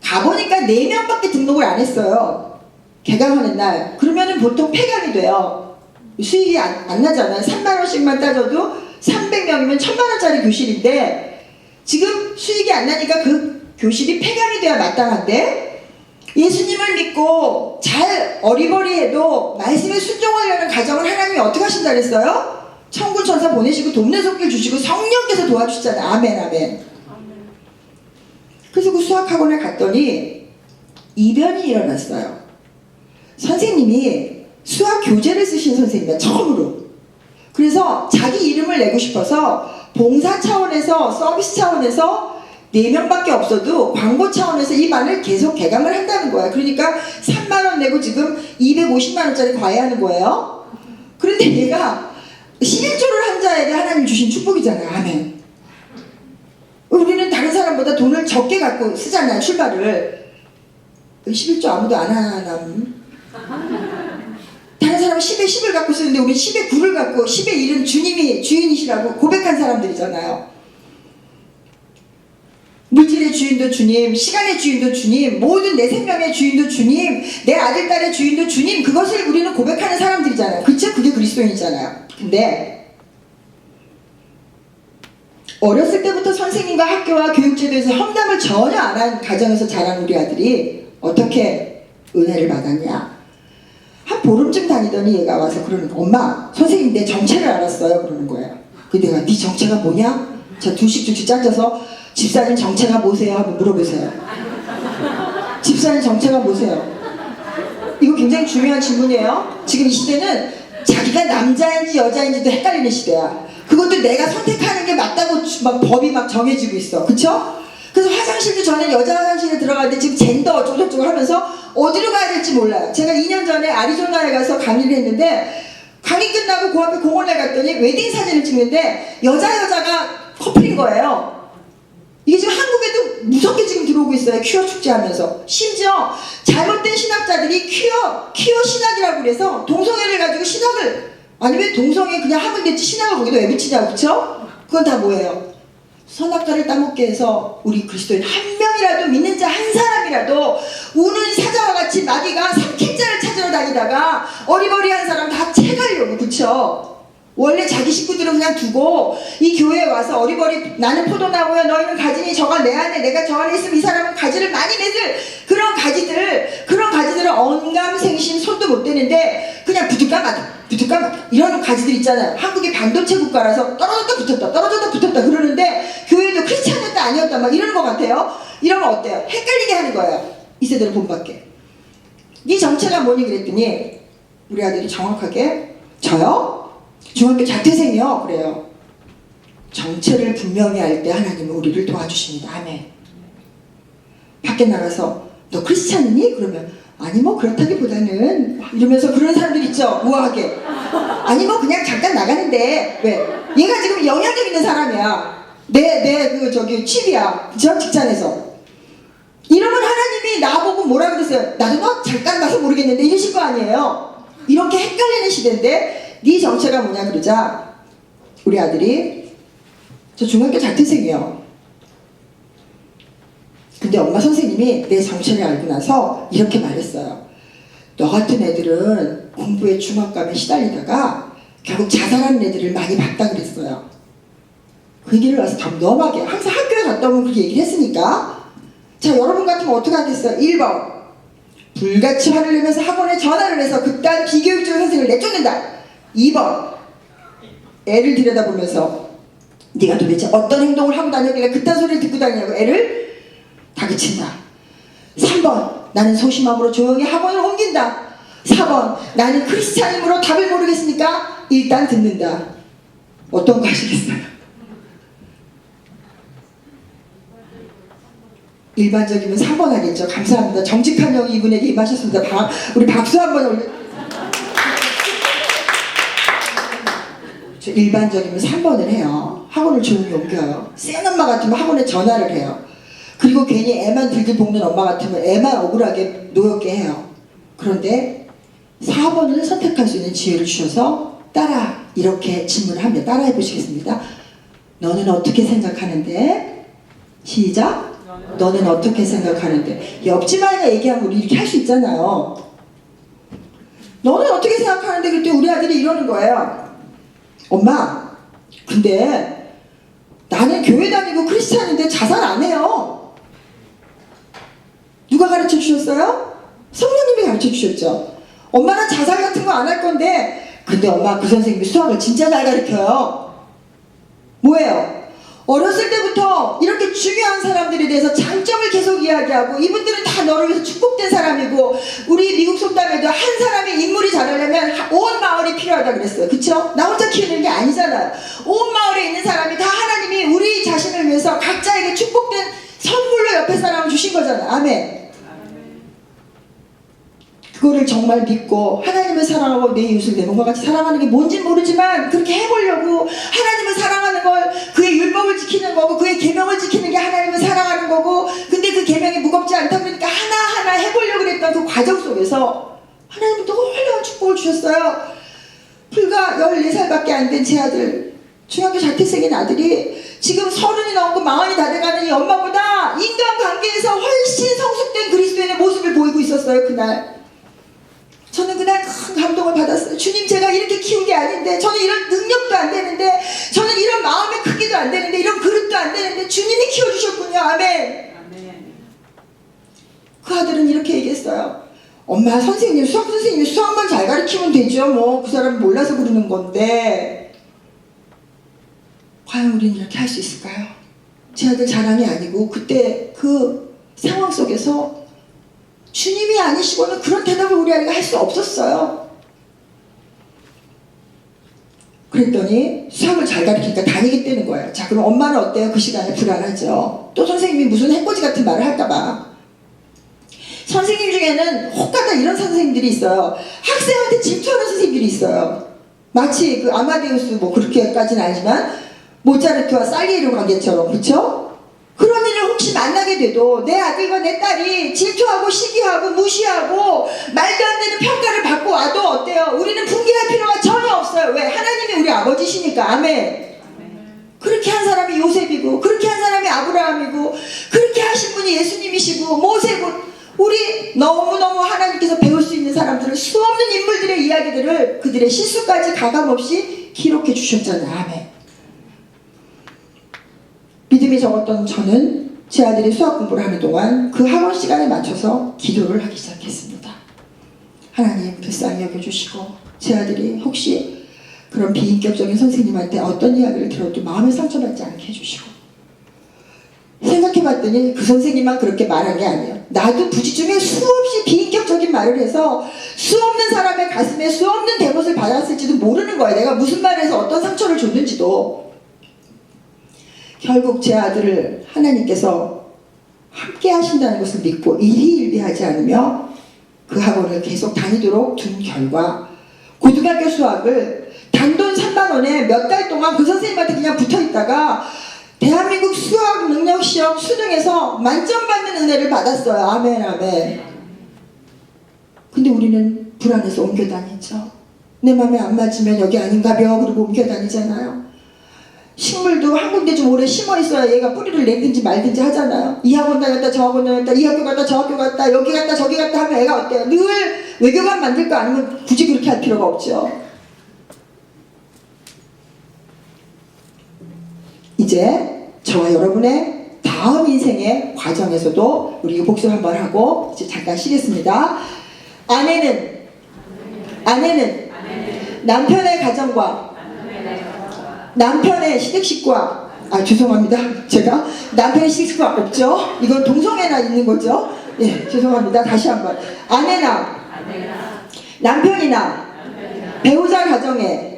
가보니까 4명밖에 등록을 안 했어요. 개강하는 날. 그러면은 보통 폐강이 돼요. 수익이 안 나잖아요. 3만 원씩만 따져도 300명이면 1000만 원짜리 교실인데 지금 수익이 안 나니까 그 교실이 폐강이 돼야 마땅한데, 예수님을 믿고 잘 어리버리해도 말씀에 순종하려는 가정을 하나님이 어떻게 하신다 그랬어요? 천군 천사 보내시고 돕는 손길 주시고 성령께서 도와주시잖아요. 아멘 아멘. 그래서 그 수학학원에 갔더니 이변이 일어났어요. 선생님이 수학 교재를 쓰신 선생님이야, 처음으로. 그래서 자기 이름을 내고 싶어서 봉사 차원에서, 서비스 차원에서 4명밖에 없어도 광고 차원에서 이 반을 계속 개강을 한다는 거야. 그러니까 3만원 내고 지금 250만원짜리 과외하는 거예요. 그런데 얘가 11조를 한 자에게 하나님 주신 축복이잖아요. 아멘. 우리는 다른 사람보다 돈을 적게 갖고 쓰잖아요, 출발을. 11조 아무도 안 하나. 다른 사람은 10에 10을 갖고 쓰는데 우리 10에 9를 갖고, 10에 1은 주님이 주인이시라고 고백한 사람들이잖아요. 물질의 주인도 주님, 시간의 주인도 주님, 모든 내 생명의 주인도 주님, 내 아들, 딸의 주인도 주님, 그것을 우리는 고백하는 사람들이잖아요. 그쵸? 그게 그리스도인이잖아요. 근데 어렸을 때부터 선생님과 학교와 교육제도에서 험담을 전혀 안 한 가정에서 자란 우리 아들이 어떻게 은혜를 받았냐. 한 보름쯤 다니더니 얘가 와서 그러는 거야. 엄마, 선생님 내 정체를 알았어요. 그러는 거예요. 근데 내가 네 정체가 뭐냐? 자, 두씩 짜져서 집사님 정체가 뭐세요? 한번 물어보세요. 집사님 정체가 뭐세요? 이거 굉장히 중요한 질문이에요. 지금 이 시대는 자기가 남자인지 여자인지도 헷갈리는 시대야. 그것도 내가 선택하는 게 맞다고 막 법이 막 정해지고 있어. 그쵸? 그래서 화장실도 저는 여자 화장실에 들어가는데 지금 젠더 어쩌고저쩌고 하면서 어디로 가야 될지 몰라요. 제가 2년 전에 아리조나에 가서 강의를 했는데 강의 끝나고 그 앞에 공원에 갔더니 웨딩 사진을 찍는데 여자가 커플인 거예요. 이게 지금 한국에도 무섭게 지금 들어오고 있어요. 퀴어 축제하면서. 심지어 잘못된 신학자들이 퀴어 신학이라고 그래서 동성애를 가지고 신학을, 아니 왜 동성애 그냥 하면 됐지 신학을 거기다 왜 붙이냐고. 그쵸? 그건 다 뭐예요? 선악과를 따먹게 해서 우리 그리스도인 한 명이라도, 믿는 자 한 사람이라도 우는 사자와 같이 마귀가 삼킬자를 찾으러 다니다가 어리버리한 사람 다 채가려고. 그쵸? 원래 자기 식구들은 그냥 두고 이 교회에 와서 어리버리, 나는 포도나무야 너희는 가지니 저가 내 안에, 내가 저 안에 있으면 이 사람은 가지를 많이 맺을 그런 가지들은 언감생심 손도 못 대는데 그냥 붙을까 마다 이런 가지들 있잖아요. 한국이 반도체 국가라서 떨어졌다 붙었다 그러는데 교회도 크리스찬이었다 아니었다 막 이러는 것 같아요. 이러면 어때요? 헷갈리게 하는 거예요. 이 세대를 본받게. 네 정체가 뭐니 그랬더니 우리 아들이 정확하게 저요? 중학교 자퇴생이요. 그래요. 정체를 분명히 알 때 하나님은 우리를 도와주십니다. 아멘. 밖에 나가서 너 크리스찬이니? 그러면 아니 뭐 그렇다기보다는 이러면서 그런 사람들 있죠. 우아하게. 아니 뭐 그냥 잠깐 나가는데 왜? 얘가 지금 영향력 있는 사람이야. 내 칩이야. 저 직장에서. 이러면 하나님이 나보고 뭐라 그랬어요? 나도 너 잠깐 가서 모르겠는데 이러실 거 아니에요. 이렇게 헷갈리는 시대인데 네 정체가 뭐냐 그러자 우리 아들이 저 중학교 자퇴생이에요. 근데 엄마 선생님이 내 정체를 알고 나서 이렇게 말했어요. 너 같은 애들은 공부에 중압감에 시달리다가 결국 자살하는 애들을 많이 봤다 그랬어요. 그 얘기를 와서 덤덤하게 항상 학교에 갔다 오면 그렇게 얘기를 했으니까 자 여러분 같으면 어떻게 하겠어요? 1번 불같이 화를 내면서 학원에 전화를 해서 그딴 비교육적 선생을 내쫓는다. 2번, 애를 들여다보면서 네가 도대체 어떤 행동을 하고 다녔길래 그딴 소리를 듣고 다니냐고 애를 다그친다. 3번, 나는 소심함으로 조용히 학원을 옮긴다. 4번, 나는 크리스찬임으로 답을 모르겠으니까 일단 듣는다. 어떤 거 하시겠어요? 일반적이면 3번 하겠죠. 감사합니다. 정직한 영이 이분에게 임하셨습니다. 우리 박수 한번 올려. 일반적이면 3번을 해요. 학원을 조용히 옮겨요. 센 엄마 같으면 학원에 전화를 해요. 그리고 괜히 애만 들들 볶는 엄마 같으면 애만 억울하게 노엽게 해요. 그런데 4번을 선택할 수 있는 지혜를 주셔서 따라 이렇게 질문을 합니다. 따라해 보시겠습니다. 너는 어떻게 생각하는데? 시작. 너는 어떻게 생각하는데? 옆집 아이가 얘기하면 우리 이렇게 할 수 있잖아요. 너는 어떻게 생각하는데? 그때 우리 아들이 이러는 거예요. 엄마, 근데 나는 교회 다니고 크리스찬인데 자살 안 해요. 누가 가르쳐 주셨어요? 성령님이 가르쳐 주셨죠. 엄마는 자살 같은 거 안 할 건데, 근데 엄마 그 선생님이 수학을 진짜 잘 가르쳐요. 뭐예요? 어렸을 때부터 이렇게 중요한 사람들에 대해서 장점을 계속 이야기하고, 이분들은 다 너를 위해서 축복된 사람이고, 우리 미국 속담에도 한 사람의 인물이 자라려면 온 마을이 필요하다 그랬어요. 그쵸? 나 혼자 키우는 게 아니잖아요. 온 마을에 있는 사람이 다 하나님이 우리 자신을 위해서 각자에게 축복된 선물로 옆에 사람을 주신 거잖아요. 아멘. 그거를 정말 믿고 하나님을 사랑하고 내 이웃을 내 몸과 같이 사랑하는 게 뭔지 모르지만 그렇게 해보려고, 하나님을 사랑하는 걸 그의 율법을 지키는 거고 그의 계명을 지키는 게 하나님을 사랑하는 거고, 근데 그 계명이 무겁지 않다 보니까 하나하나 해보려고 그랬던 그 과정 속에서 하나님은 놀라운 축복을 주셨어요. 불과 14살밖에 안 된 제 아들, 중학교 자퇴생인 아들이 지금 30이 넘고 40이 다 돼가는 이 엄마보다 인간관계에서 훨씬 성숙된 그리스도인의 모습을 보이고 있었어요. 그날 저는 그날 큰 감동을 받았어요. 주님, 제가 이렇게 키운 게 아닌데, 저는 이런 능력도 안 되는데, 저는 이런 마음의 크기도 안 되는데, 이런 그릇도 안 되는데 주님이 키워주셨군요. 아멘. 그 아들은 이렇게 얘기했어요. 엄마, 선생님, 수학 선생님이 수학만 잘 가르치면 되죠. 뭐 그 사람은 몰라서 그러는 건데. 과연 우리는 이렇게 할 수 있을까요? 제 아들 자랑이 아니고 그때 그 상황 속에서 주님이 아니시고는 그런 대답을 우리 아이가 할 수 없었어요. 그랬더니 수학을 잘 가르치니까 다니겠다는 거예요. 자, 그럼 엄마는 어때요? 그 시간에 불안하죠. 또 선생님이 무슨 해코지 같은 말을 할까봐. 선생님 중에는 혹가다 이런 선생님들이 있어요. 학생한테 질투하는 선생님들이 있어요. 마치 그 아마데우스 뭐 그렇게까지는 아니지만 모차르트와 살리에로 관계처럼, 그렇죠? 그런 일을 혹시 만나게 돼도 내 아들과 내 딸이 질투하고 시기하고 무시하고 말도 안 되는 평가를 받고 와도 어때요? 우리는 분개할 필요가 전혀 없어요. 왜? 하나님이 우리 아버지시니까. 아멘. 그렇게 한 사람이 요셉이고, 그렇게 한 사람이 아브라함이고, 그렇게 하신 분이 예수님이시고 모세고, 우리 너무너무 하나님께서 배울 수 있는 사람들을, 수없는 인물들의 이야기들을 그들의 실수까지 가감없이 기록해 주셨잖아요. 아멘. 믿음이 적었던 저는 제 아들이 수학 공부를 하는 동안 그 학원 시간에 맞춰서 기도를 하기 시작했습니다. 하나님, 불쌍히 여겨주시고 제 아들이 혹시 그런 비인격적인 선생님한테 어떤 이야기를 들어도 마음에 상처받지 않게 해주시고, 생각해봤더니 그 선생님만 그렇게 말한 게 아니에요. 나도 부지중에 수없이 비인격적인 말을 해서 수없는 사람의 가슴에 수없는 대못을 받았을지도 모르는 거예요. 내가 무슨 말을 해서 어떤 상처를 줬는지도. 결국 제 아들을 하나님께서 함께 하신다는 것을 믿고 일희일비하지 않으며 그 학원을 계속 다니도록 둔 결과, 고등학교 수학을 단돈 3만 원에 몇 달 동안 그 선생님한테 그냥 붙어 있다가 대한민국 수학 능력 시험 수능에서 만점 받는 은혜를 받았어요. 아멘, 아멘. 근데 우리는 불안해서 옮겨 다니죠. 내 맘에 안 맞으면 여기 아닌가벼 그러고 옮겨 다니잖아요. 식물도 한 군데 좀 오래 심어 있어야 얘가 뿌리를 내든지 말든지 하잖아요. 이 학원 다녔다 저 학원 다녔다, 이 학교 갔다 저 학교 갔다, 여기 갔다 저기 갔다 하면 애가 어때요? 늘 외교관 만들 거 아니면 굳이 그렇게 할 필요가 없죠. 이제 저와 여러분의 다음 인생의 과정에서도 우리 복습 한번 하고 이제 잠깐 쉬겠습니다. 아내는 남편의 가정과 남편의 시댁식구와 죄송합니다. 제가 남편의 시댁식구가 없죠. 이건 동성애나 있는 거죠. 예, 죄송합니다. 다시 한번. 아내나 남편이나 배우자 가정에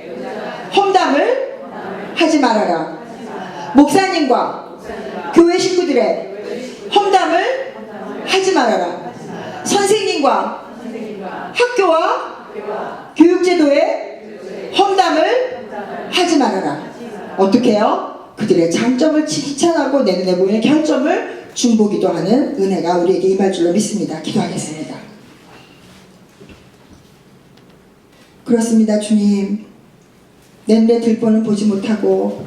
험담을 하지 말아라. 목사님과 교회 식구들의 험담을 하지 말아라. 선생님과 학교와 교육제도의 험담을 하지 말아라. 어떻게 해요? 그들의 장점을 칭찬하고 내 눈에 보이는 결점을 중보기도 하는 은혜가 우리에게 임할 줄로 믿습니다. 기도하겠습니다. 그렇습니다. 주님, 내 눈에 들보는 보지 못하고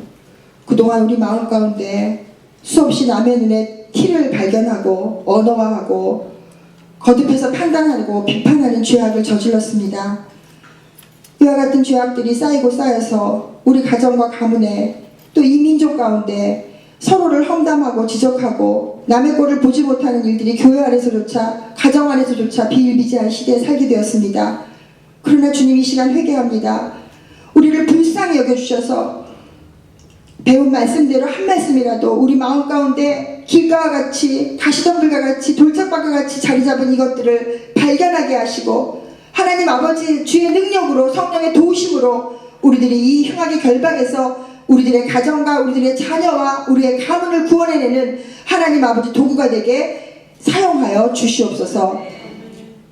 그동안 우리 마음 가운데 수없이 남의 눈에 티를 발견하고 언어화하고 거듭해서 판단하고 비판하는 죄악을 저질렀습니다. 이와 같은 죄악들이 쌓이고 쌓여서 우리 가정과 가문에 또 이 민족 가운데 서로를 험담하고 지적하고 남의 꼴을 보지 못하는 일들이 교회 안에서조차 가정 안에서조차 비일비재한 시대에 살게 되었습니다. 그러나 주님, 이 시간 회개합니다. 우리를 불쌍히 여겨주셔서 배운 말씀대로 한 말씀이라도 우리 마음 가운데 길가와 같이 가시덤불과 같이 돌짝밭과 같이 자리 잡은 이것들을 발견하게 하시고 하나님 아버지 주의 능력으로 성령의 도우심으로 우리들이 이 흉악의 결박에서 우리들의 가정과 우리들의 자녀와 우리의 가문을 구원해내는 하나님 아버지 도구가 되게 사용하여 주시옵소서.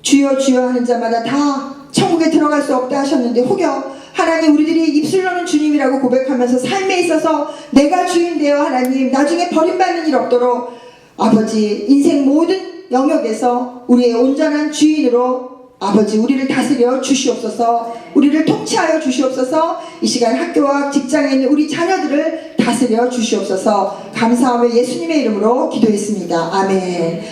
주여 주여 하는 자마다 다 천국에 들어갈 수 없다 하셨는데 혹여 하나님 우리들이 입술로는 주님이라고 고백하면서 삶에 있어서 내가 주인 되어 하나님 나중에 버림받는 일 없도록 아버지 인생 모든 영역에서 우리의 온전한 주인으로 아버지 우리를 다스려 주시옵소서. 우리를 통치하여 주시옵소서. 이 시간 학교와 직장에 있는 우리 자녀들을 다스려 주시옵소서. 감사하며 예수님의 이름으로 기도했습니다. 아멘.